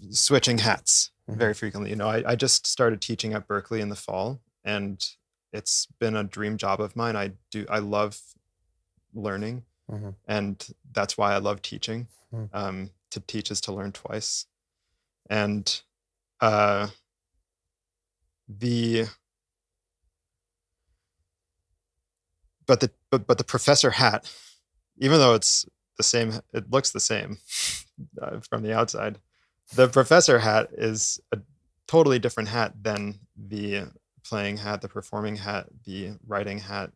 switching hats very frequently. I just started teaching at Berkeley in the fall, and it's been a dream job of mine. I love learning, and that's why I love teaching. To teach is to learn twice. And but the professor hat, even though it's the same, it looks the same from the outside. The professor hat is a totally different hat than the playing hat, the performing hat, the writing hat.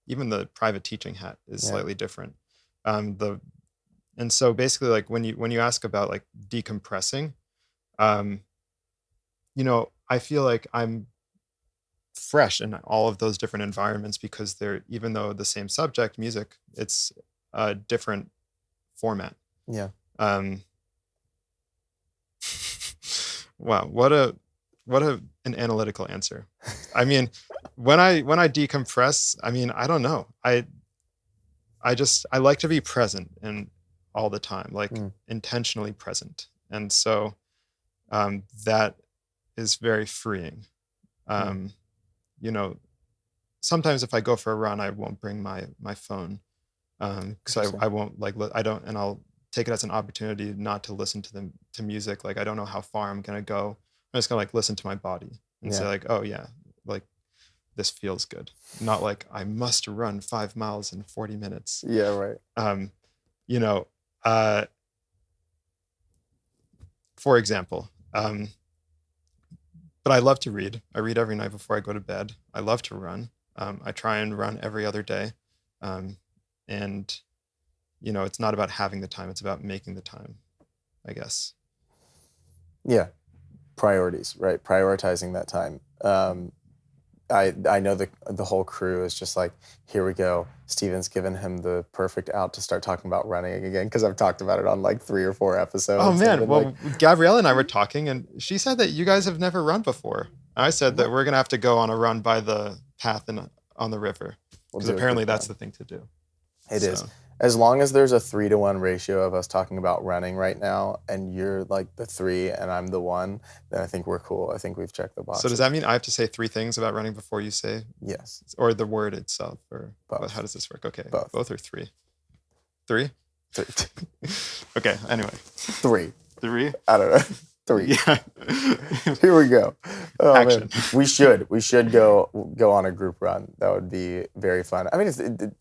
Even the private teaching hat is slightly different. And so basically, like when you ask about like decompressing, I feel like I'm fresh in all of those different environments because even though the same subject, music, it's a different format. Yeah. Wow, what an analytical answer. I mean, when I decompress, I mean, I don't know. I like to be present and all the time, like intentionally present. And so that is very freeing. Sometimes if I go for a run, I won't bring my phone because I won't and I'll take it as an opportunity not to listen to music. Like I don't know how far I'm gonna go. I'm just gonna like listen to my body and say like, oh yeah, like this feels good. Not like I must run 5 miles in 40 minutes. Yeah, right. For example, but I love to read. I read every night before I go to bed. I love to run. I try and run every other day. And it's not about having the time. It's about making the time, I guess. Yeah. Priorities, right? Prioritizing that time. I know the whole crew is just like, here we go. Steven's given him the perfect out to start talking about running again, because I've talked about it on like 3 or 4 episodes. Oh man, well, like, Gabrielle and I were talking, and she said that you guys have never run before. I said that we're gonna have to go on a run by the path on the river, because apparently that's the thing to do. It is. As long as there's a 3-to-1 ratio of us talking about running right now, and you're like the 3 and I'm the 1, then I think we're cool. I think we've checked the box. So does that mean I have to say 3 things about running before you say? Yes. Or the word itself? Or both. How does this work? Okay. Both or 3? 3? 3. Okay, anyway. 3. 3? I don't know. 3. Yeah. Here we go. Oh, Action. Man. We should go on a group run. That would be very fun. I mean,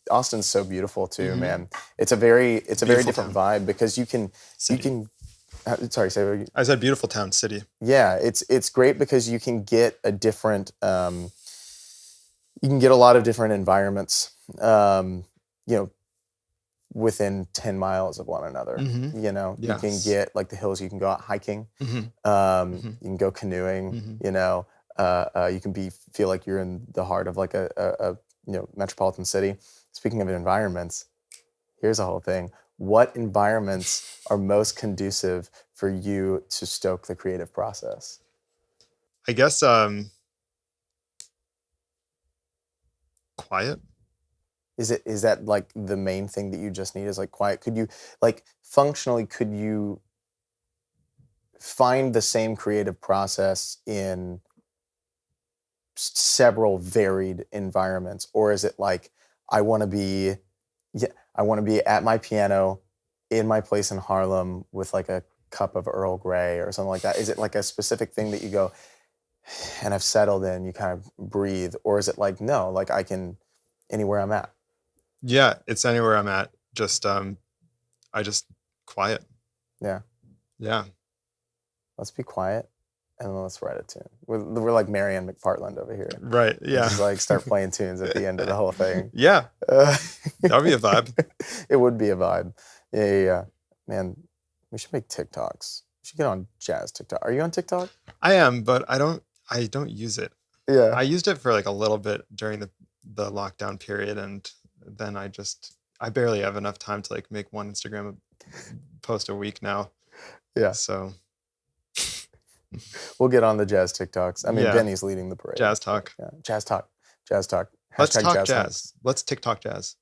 Austin's so beautiful too, man. It's a very different vibe, because you can. Sorry, say what you. I said beautiful town, city. Yeah, it's great because you can get a different. You can get a lot of different environments. Within 10 miles of one another. Yes. You can get like the hills, you can go out hiking, you can go canoeing, you can feel like you're in the heart of like a metropolitan city. Speaking of environments, here's a whole thing. What environments are most conducive for you to stoke the creative process? I guess quiet. Is that like the main thing that you just need, is like quiet? Could you, like, functionally, could you find the same creative process in several varied environments? Or is it like, I want to be at my piano in my place in Harlem with like a cup of Earl Grey or something like that? Is it like a specific thing that you go, and I've settled in, you kind of breathe? Or is it like, no, like I can, anywhere I'm at? Yeah, it's anywhere I'm at. Just I just quiet. Yeah. Yeah. Let's be quiet, and then let's write a tune. We're like Marianne McPartland over here. Right. Yeah. Just like start playing tunes at the end of the whole thing. Yeah. That would be a vibe. It would be a vibe. Yeah. Man, we should make TikToks. We should get on jazz TikTok. Are you on TikTok? I am, but I don't use it. Yeah. I used it for like a little bit during the lockdown period, and then I barely have enough time to like make one Instagram post a week now. Yeah. So we'll get on the jazz TikToks. I mean, Yeah. Benny's leading the parade. Jazz talk. Yeah. Jazz talk. Let's Hashtag talk jazz. jazz. Let's TikTok jazz.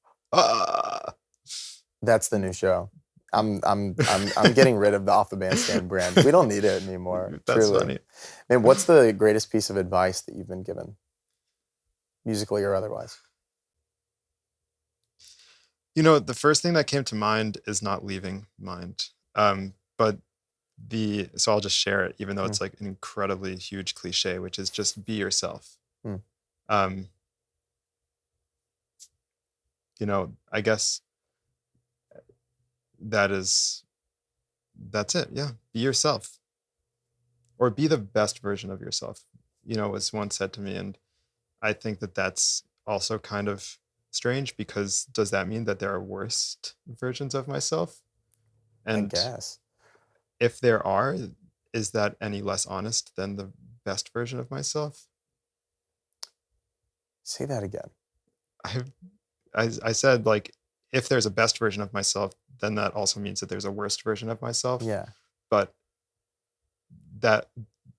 That's the new show. I'm getting rid of the Off the Bandstand brand. We don't need it anymore. That's truly. funny. Man, what's the greatest piece of advice that you've been given, musically or otherwise? The first thing that came to mind is not leaving mind. But so I'll just share it, even though it's like an incredibly huge cliche, which is just be yourself. I guess that's it. Yeah. Be yourself, or be the best version of yourself, was once said to me. And I think that that's also kind of strange, because does that mean that there are worst versions of myself? And I guess. If there are, is that any less honest than the best version of myself? Say that again. I said, like, if there's a best version of myself, then that also means that there's a worst version of myself. Yeah. But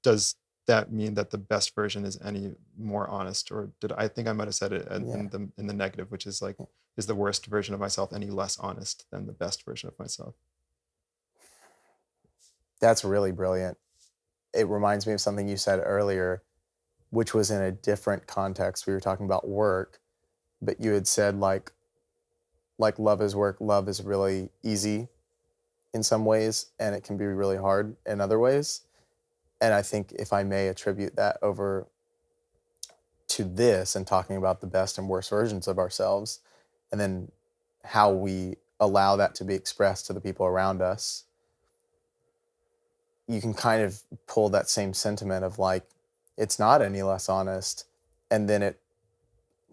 does that mean that the best version is any more honest? Or I think I might have said it in the negative, which is like, is the worst version of myself any less honest than the best version of myself? That's really brilliant. It reminds me of something you said earlier, which was in a different context. We were talking about work, but you had said like love is work. Love is really easy in some ways, and it can be really hard in other ways. And I think if I may attribute that over to this and talking about the best and worst versions of ourselves, and then how we allow that to be expressed to the people around us, you can kind of pull that same sentiment of like, it's not any less honest. And then it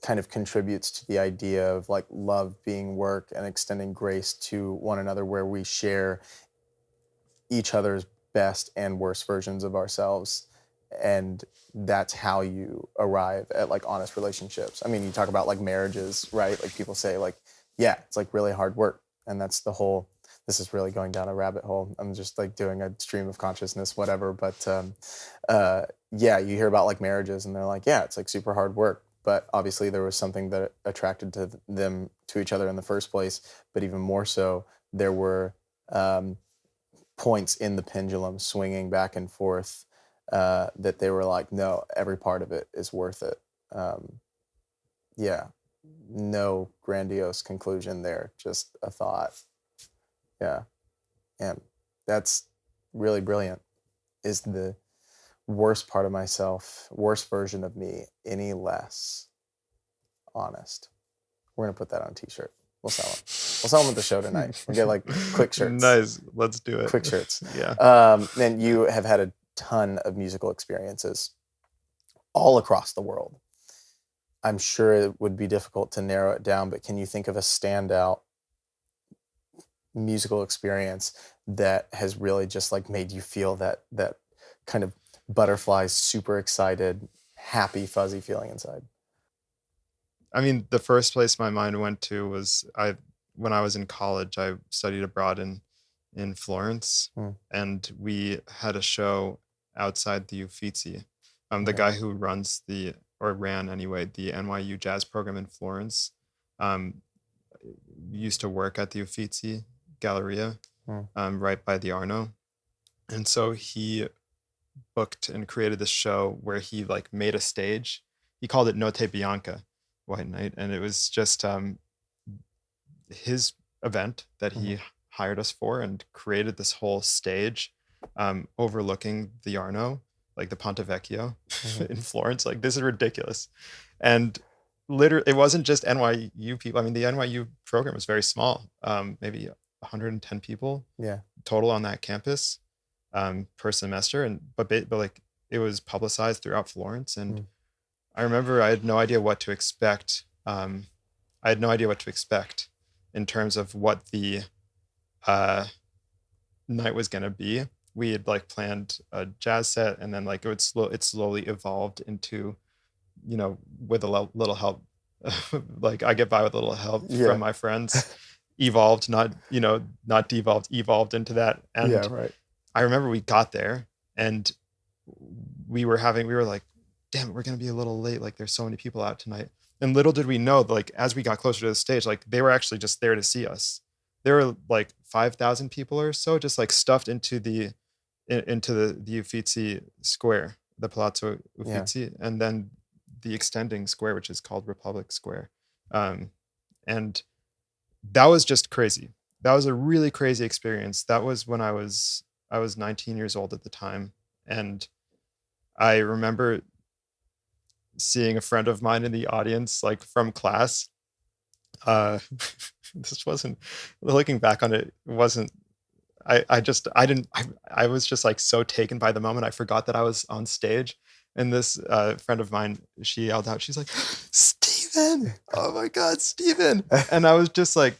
kind of contributes to the idea of like love being work and extending grace to one another, where we share each other's best and worst versions of ourselves. and that's how you arrive at like honest relationships. I mean, you talk about like marriages, right? Like people say like, yeah, it's like really hard work. And that's the whole, this is really going down a rabbit hole. I'm just like doing a stream of consciousness, whatever. But yeah, you hear about like marriages and they're like, yeah, it's like super hard work. But obviously there was something that attracted to them to each other in the first place. But even more so, there were points in the pendulum swinging back and forth that they were like, no, every part of it is worth it. Yeah, no grandiose conclusion there, just a thought. Yeah, and that's really brilliant. Is the worst part of myself, worst version of me, any less honest? We're gonna put that on a t-shirt. We'll sell them. We'll sell them at the show tonight. We'll get like quick shirts. Nice. Let's do it. Quick shirts. Yeah. And you have had a ton of musical experiences all across the world. I'm sure it would be difficult to narrow it down, but can you think of a standout musical experience that has really just like made you feel that kind of butterflies, super excited, happy, fuzzy feeling inside? I mean, the first place my mind went to was when I was in college. I studied abroad in Florence, and we had a show outside the Uffizi. The guy who runs ran anyway, the NYU jazz program in Florence, used to work at the Uffizi Galleria, right by the Arno. And so he booked and created this show where he like made a stage. He called it Notte Bianca, White Night. And it was just his event that he hired us for, and created this whole stage overlooking the Arno, like the Ponte Vecchio in Florence. Like, this is ridiculous. And literally, it wasn't just NYU people. I mean, the NYU program was very small, maybe 110 people total on that campus per semester. But like, it was publicized throughout Florence. And I remember I had no idea what to expect. I had no idea what to expect in terms of what the night was going to be. We had like planned a jazz set, and then like it slowly evolved into, with a little help, like I get by with a little help from my friends, evolved, not devolved, evolved into that. And I remember we got there, and we were like, damn it, we're going to be a little late. Like, there's so many people out tonight. And little did we know, like, as we got closer to the stage, like, they were actually just there to see us. There were like 5,000 people or so just like stuffed into the Uffizi square, the Palazzo Uffizi, and then the extending square, which is called Republic Square. And that was just crazy. That was a really crazy experience. That was when I was 19 years old at the time. And I remember seeing a friend of mine in the audience, like from class. This wasn't, looking back on it, wasn't, I was just like so taken by the moment. I forgot that I was on stage, and this friend of mine, she yelled out, she's like, Steven, oh my God, Steven. And I was just like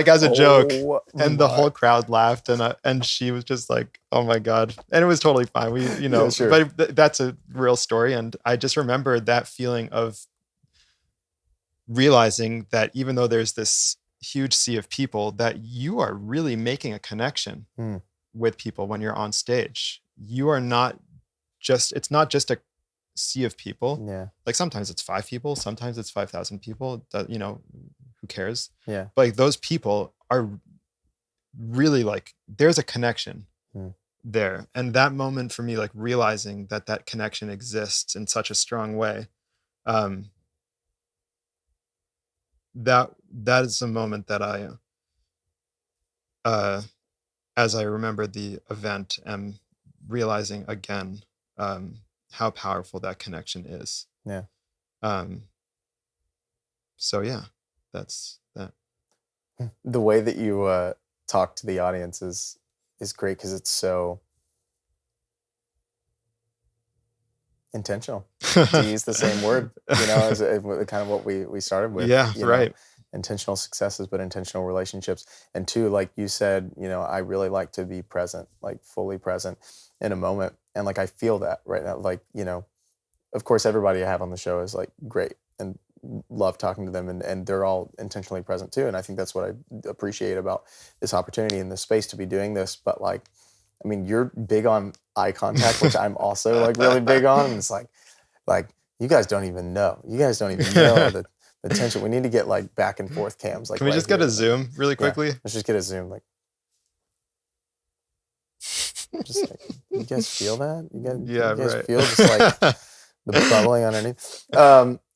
as a joke, and the whole crowd laughed, and she was just like, oh my God. And it was totally fine. We, but that's a real story. And I just remember that feeling of realizing that even though there's this huge sea of people, that you are really making a connection with people when you're on stage. You are not just, it's not just a sea of people. Yeah. Like, sometimes it's 5 people, sometimes it's 5,000 people, that, who cares? Yeah. But like, those people are really like, there's a connection there. And that moment for me, like realizing that connection exists in such a strong way, that is a moment that I, as I remember the event, am realizing again how powerful that connection is. Yeah. So yeah, that's that. The way that you talk to the audience is great, because it's so intentional, to use the same word, as kind of what we started with. Yeah, right. Intentional successes, but intentional relationships. And 2, like you said, I really like to be present, like fully present in a moment. And like I feel that right now. Like, you know, of course everybody I have on the show is like great and love talking to them, and they're all intentionally present too. And I think that's what I appreciate about this opportunity and this space to be doing this. But like, I mean, you're big on eye contact, which I'm also like really big on. And it's like you guys don't even know. You guys don't even know the tension. We need to get like back and forth cams. Like, can we just get a zoom really quickly? Yeah, let's just get a zoom. Like, just like, you guys feel that? You guys right. feel just like the bubbling underneath.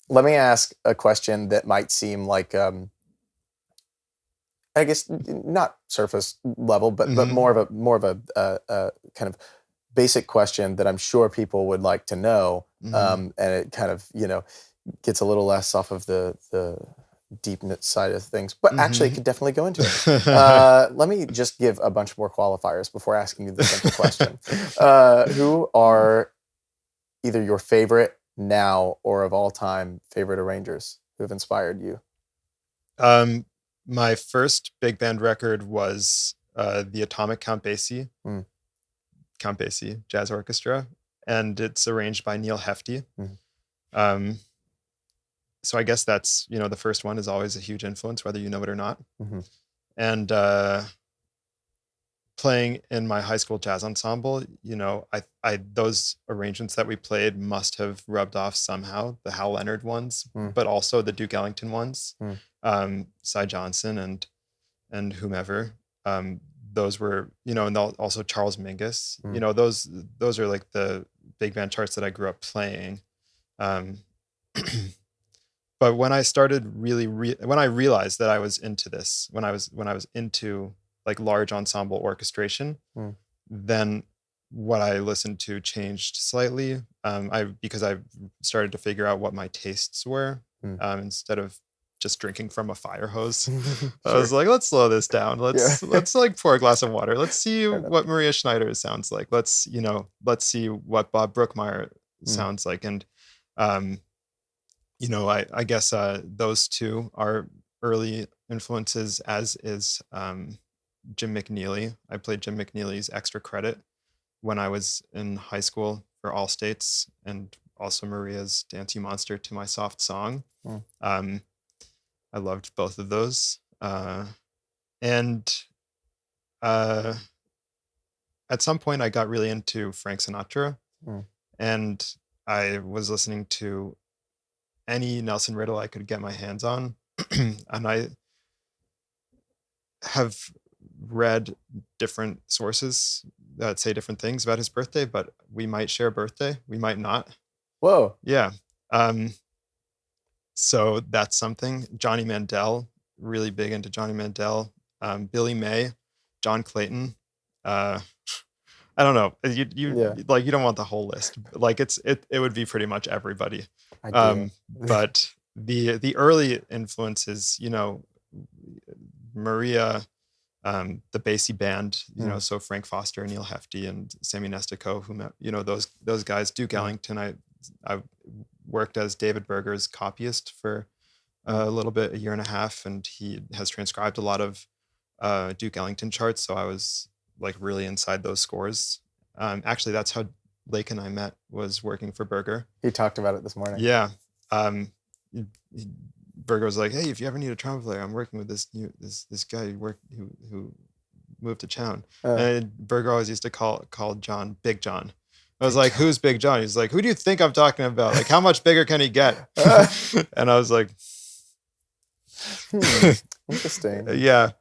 Let me ask a question that might seem like, I guess not surface level, but more of a kind of basic question that I'm sure people would like to know, and it kind of, you know, gets a little less off of the deep side of things, but actually it could definitely go into it. Let me just give a bunch more qualifiers before asking you the simple question. Who are either your favorite now or of all time favorite arrangers who have inspired you? My first big band record was the Atomic Count Basie Jazz Orchestra, and it's arranged by Neil Hefti. So I guess that's, you know, the first one is always a huge influence, whether you know it or not. And playing in my high school jazz ensemble, you know, I those arrangements that we played must have rubbed off somehow, the Hal Leonard ones, but also the Duke Ellington ones, Cy Johnson and whomever. Those were, you know, and also Charles Mingus. You know, those are like the big band charts that I grew up playing. But when I started when I realized that I was into this, when I was into like large ensemble orchestration, then what I listened to changed slightly. Because I started to figure out what my tastes were, instead of just drinking from a fire hose. I was like, let's slow this down. Let's like pour a glass of water. Let's see what Maria Schneider sounds like. Let's see what Bob Brookmeyer sounds like. And you know, I guess those two are early influences, as is Jim McNeely. I played Jim McNeely's Extra Credit when I was in high school for All States, and also Maria's Dance You Monster to My Soft Song. I loved both of those. And at some point I got really into Frank Sinatra, and I was listening to any Nelson Riddle I could get my hands on. And I have read different sources that say different things about his birthday, but we might share a birthday. We might not. Whoa. Yeah. So that's something. Johnny Mandel, really big into Johnny Mandel. Billy May, John Clayton. I don't know. You like, you don't want the whole list. Like it would be pretty much everybody. But the early influences, you know, Maria, the Basie band, you know, so Frank Foster, Neil Hefti, and Sammy Nestico, who, you know, those guys. Duke Ellington. I worked as David Berger's copyist for a little bit, a year and a half, and he has transcribed a lot of Duke Ellington charts. So I was like really inside those scores. Actually, that's how Lake and I met, was working for Berger. He talked about it this morning. Yeah. Berger was like, "Hey, if you ever need a trumpet player, I'm working with this guy who moved to town." And Berger always used to call John Big John. I was like, "Who's Big John?" He's like, "Who do you think I'm talking about? Like, how much bigger can he get?" And I was like, Interesting. Yeah,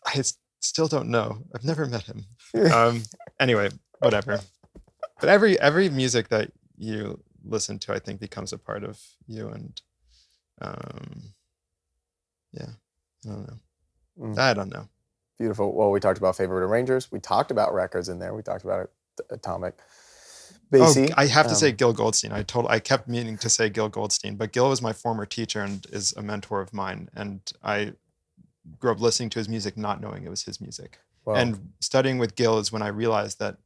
I still don't know. I've never met him. Anyway, whatever. But every music that you listen to, I think, becomes a part of you. And yeah, I don't know. Beautiful. Well, we talked about favorite arrangers. We talked about records in there. We talked about Atomic Basie. I have to say Gil Goldstein. I kept meaning to say Gil Goldstein, but Gil was my former teacher and is a mentor of mine. And I grew up listening to his music, not knowing it was his music. Wow. And studying with Gil is when I realized that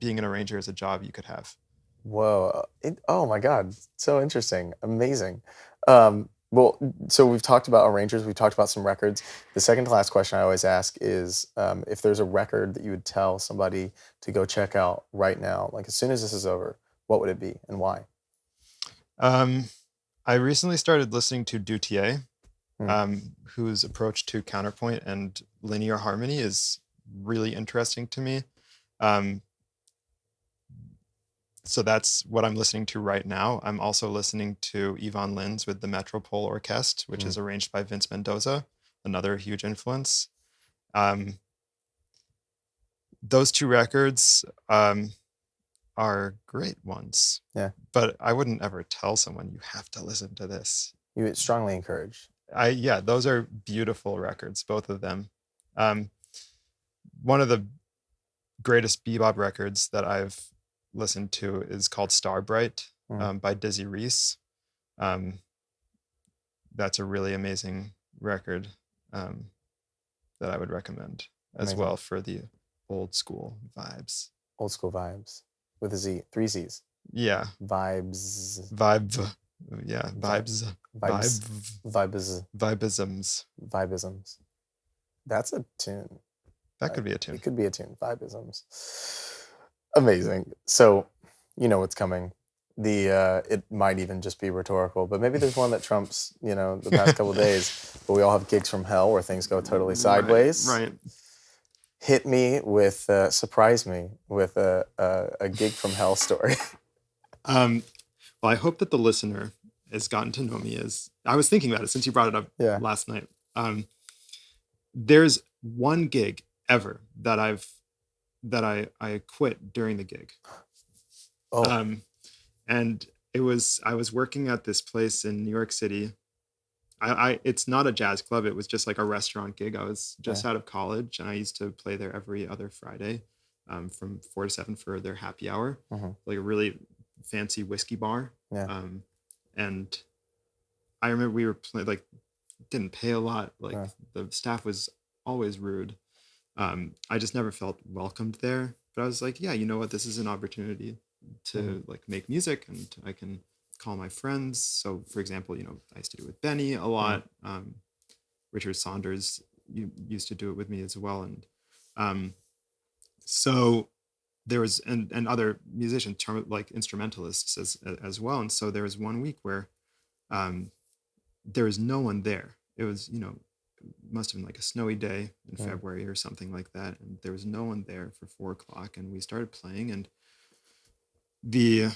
being an arranger is a job you could have. Whoa. Oh my God. So interesting. Amazing. Well, so we've talked about arrangers, we've talked about some records. The second to last question I always ask is if there's a record that you would tell somebody to go check out right now, like as soon as this is over, what would it be and why? I recently started listening to Duthier, Hmm. whose approach to counterpoint and linear harmony is really interesting to me. So that's what I'm listening to right now. I'm also listening to Yvonne Linz with the Metropole Orchestre, which is arranged by Vince Mendoza, another huge influence. Those two records are great ones. Yeah. But I wouldn't ever tell someone you have to listen to this. You would strongly encourage. Yeah, those are beautiful records, both of them. One of the greatest bebop records that I've listened to is called Starbright by Dizzy Reese. That's a really amazing record that I would recommend as well for the old school vibes. Old school vibes with a Z, 3 Z's. Yeah. Vibes. Vibe. Yeah. Vibes. Vibes. Vibes. Vibisms. Vibisms. That's a tune. That could be a tune. It could be a tune. Vibisms. Amazing. So, you know what's coming. It might even just be rhetorical, but maybe there's one that trumps, the past couple of days. But we all have gigs from hell where things go totally sideways. Right. Hit me with, surprise me with a gig from hell story. Well, I hope that the listener has gotten to know me as I was thinking about it since you brought it up last night. There's one gig ever that I quit during the gig. Oh. And I was working at this place in New York City. It's not a jazz club. It was just like a restaurant gig. I was just out of college, and I used to play there every other Friday, from 4 to 7 for their happy hour, like a really fancy whiskey bar. Yeah. And I remember we were playing, didn't pay a lot. The staff was always rude. I just never felt welcomed there. But I was like, yeah, you know what? This is an opportunity to make music, and I can call my friends. So, for example, I used to do it with Benny a lot. Richard Saunders used to do it with me as well, and so there was and other musicians, like instrumentalists as well. And so there was one week where there was no one there. It was must have been like a snowy day in February or something like that, and there was no one there for 4 o'clock, and we started playing, and the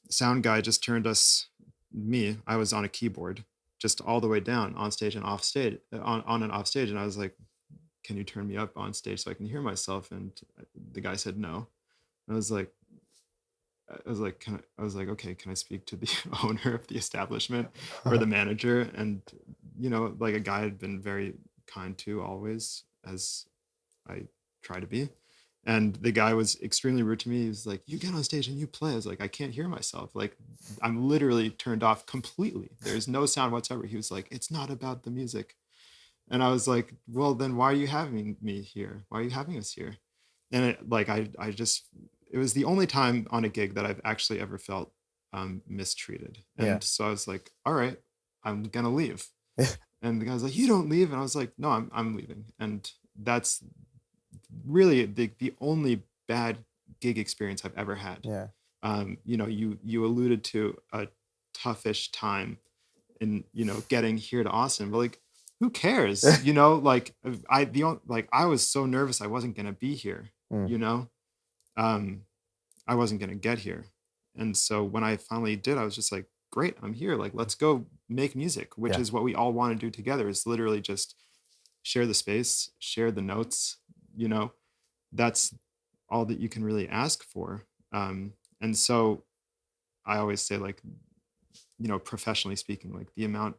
sound guy just turned I was on a keyboard just all the way down on stage and off stage, on and off stage, and I was like, can you turn me up on stage so I can hear myself? And the guy said no. And I was like, okay, can I speak to the owner of the establishment or the manager? And a guy had been very kind to always, as I try to be. And the guy was extremely rude to me. He was like, you get on stage and you play. I was like, I can't hear myself. I'm literally turned off completely. There's no sound whatsoever. He was like, it's not about the music. And I was like, well, then why are you having me here? Why are you having us here? And it was the only time on a gig that I've actually ever felt mistreated. And so I was like, all right, I'm going to leave. And the guy was like, you don't leave. And I was like, no, I'm leaving. And that's really the only bad gig experience I've ever had. You alluded to a toughish time in getting here to Austin, but who cares? I was so nervous I wasn't gonna be here. I wasn't gonna get here, and so when I finally did, I was just like, great, I'm here. Let's go make music, which is what we all want to do together. Is literally just share the space, share the notes. That's all that you can really ask for. And so I always say, professionally speaking, the amount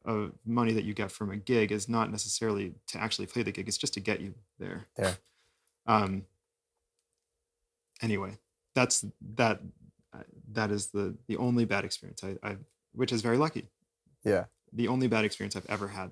of money that you get from a gig is not necessarily to actually play the gig. It's just to get you there. Anyway, that is the only bad experience I which is very lucky. The only bad experience I've ever had.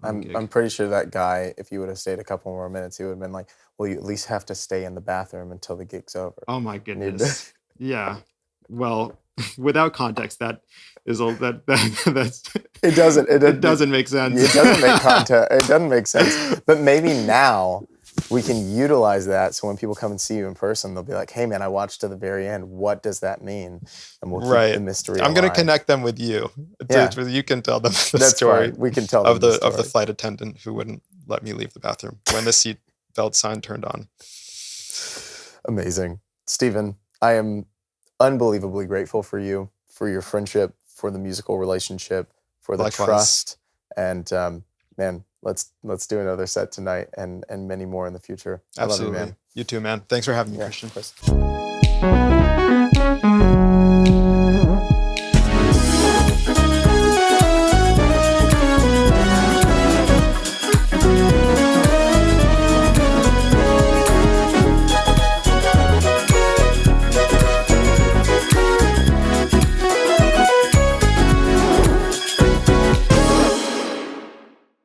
I'm pretty sure that guy, if you would have stayed a couple more minutes, he would have been like, well, you at least have to stay in the bathroom until the gig's over. Oh my goodness. Yeah. Well, without context, that is all that's It doesn't make sense. It doesn't make content. It doesn't make sense. But maybe now we can utilize that, so when people come and see you in person, they'll be like, "Hey, man, I watched to the very end. What does that mean?" And we'll keep the mystery. I'm going to alive. connect them with you. Yeah. You can tell them the That's story. fine. We can tell them of the flight attendant who wouldn't let me leave the bathroom when the seat belt sign turned on. Amazing, Steven. I am unbelievably grateful for you, for your friendship, for the musical relationship, for the Likewise. trust, and man, let's do another set tonight and many more in the future. Absolutely. I love you, man. You too, man. Thanks for having me, Yeah, Christian. of course.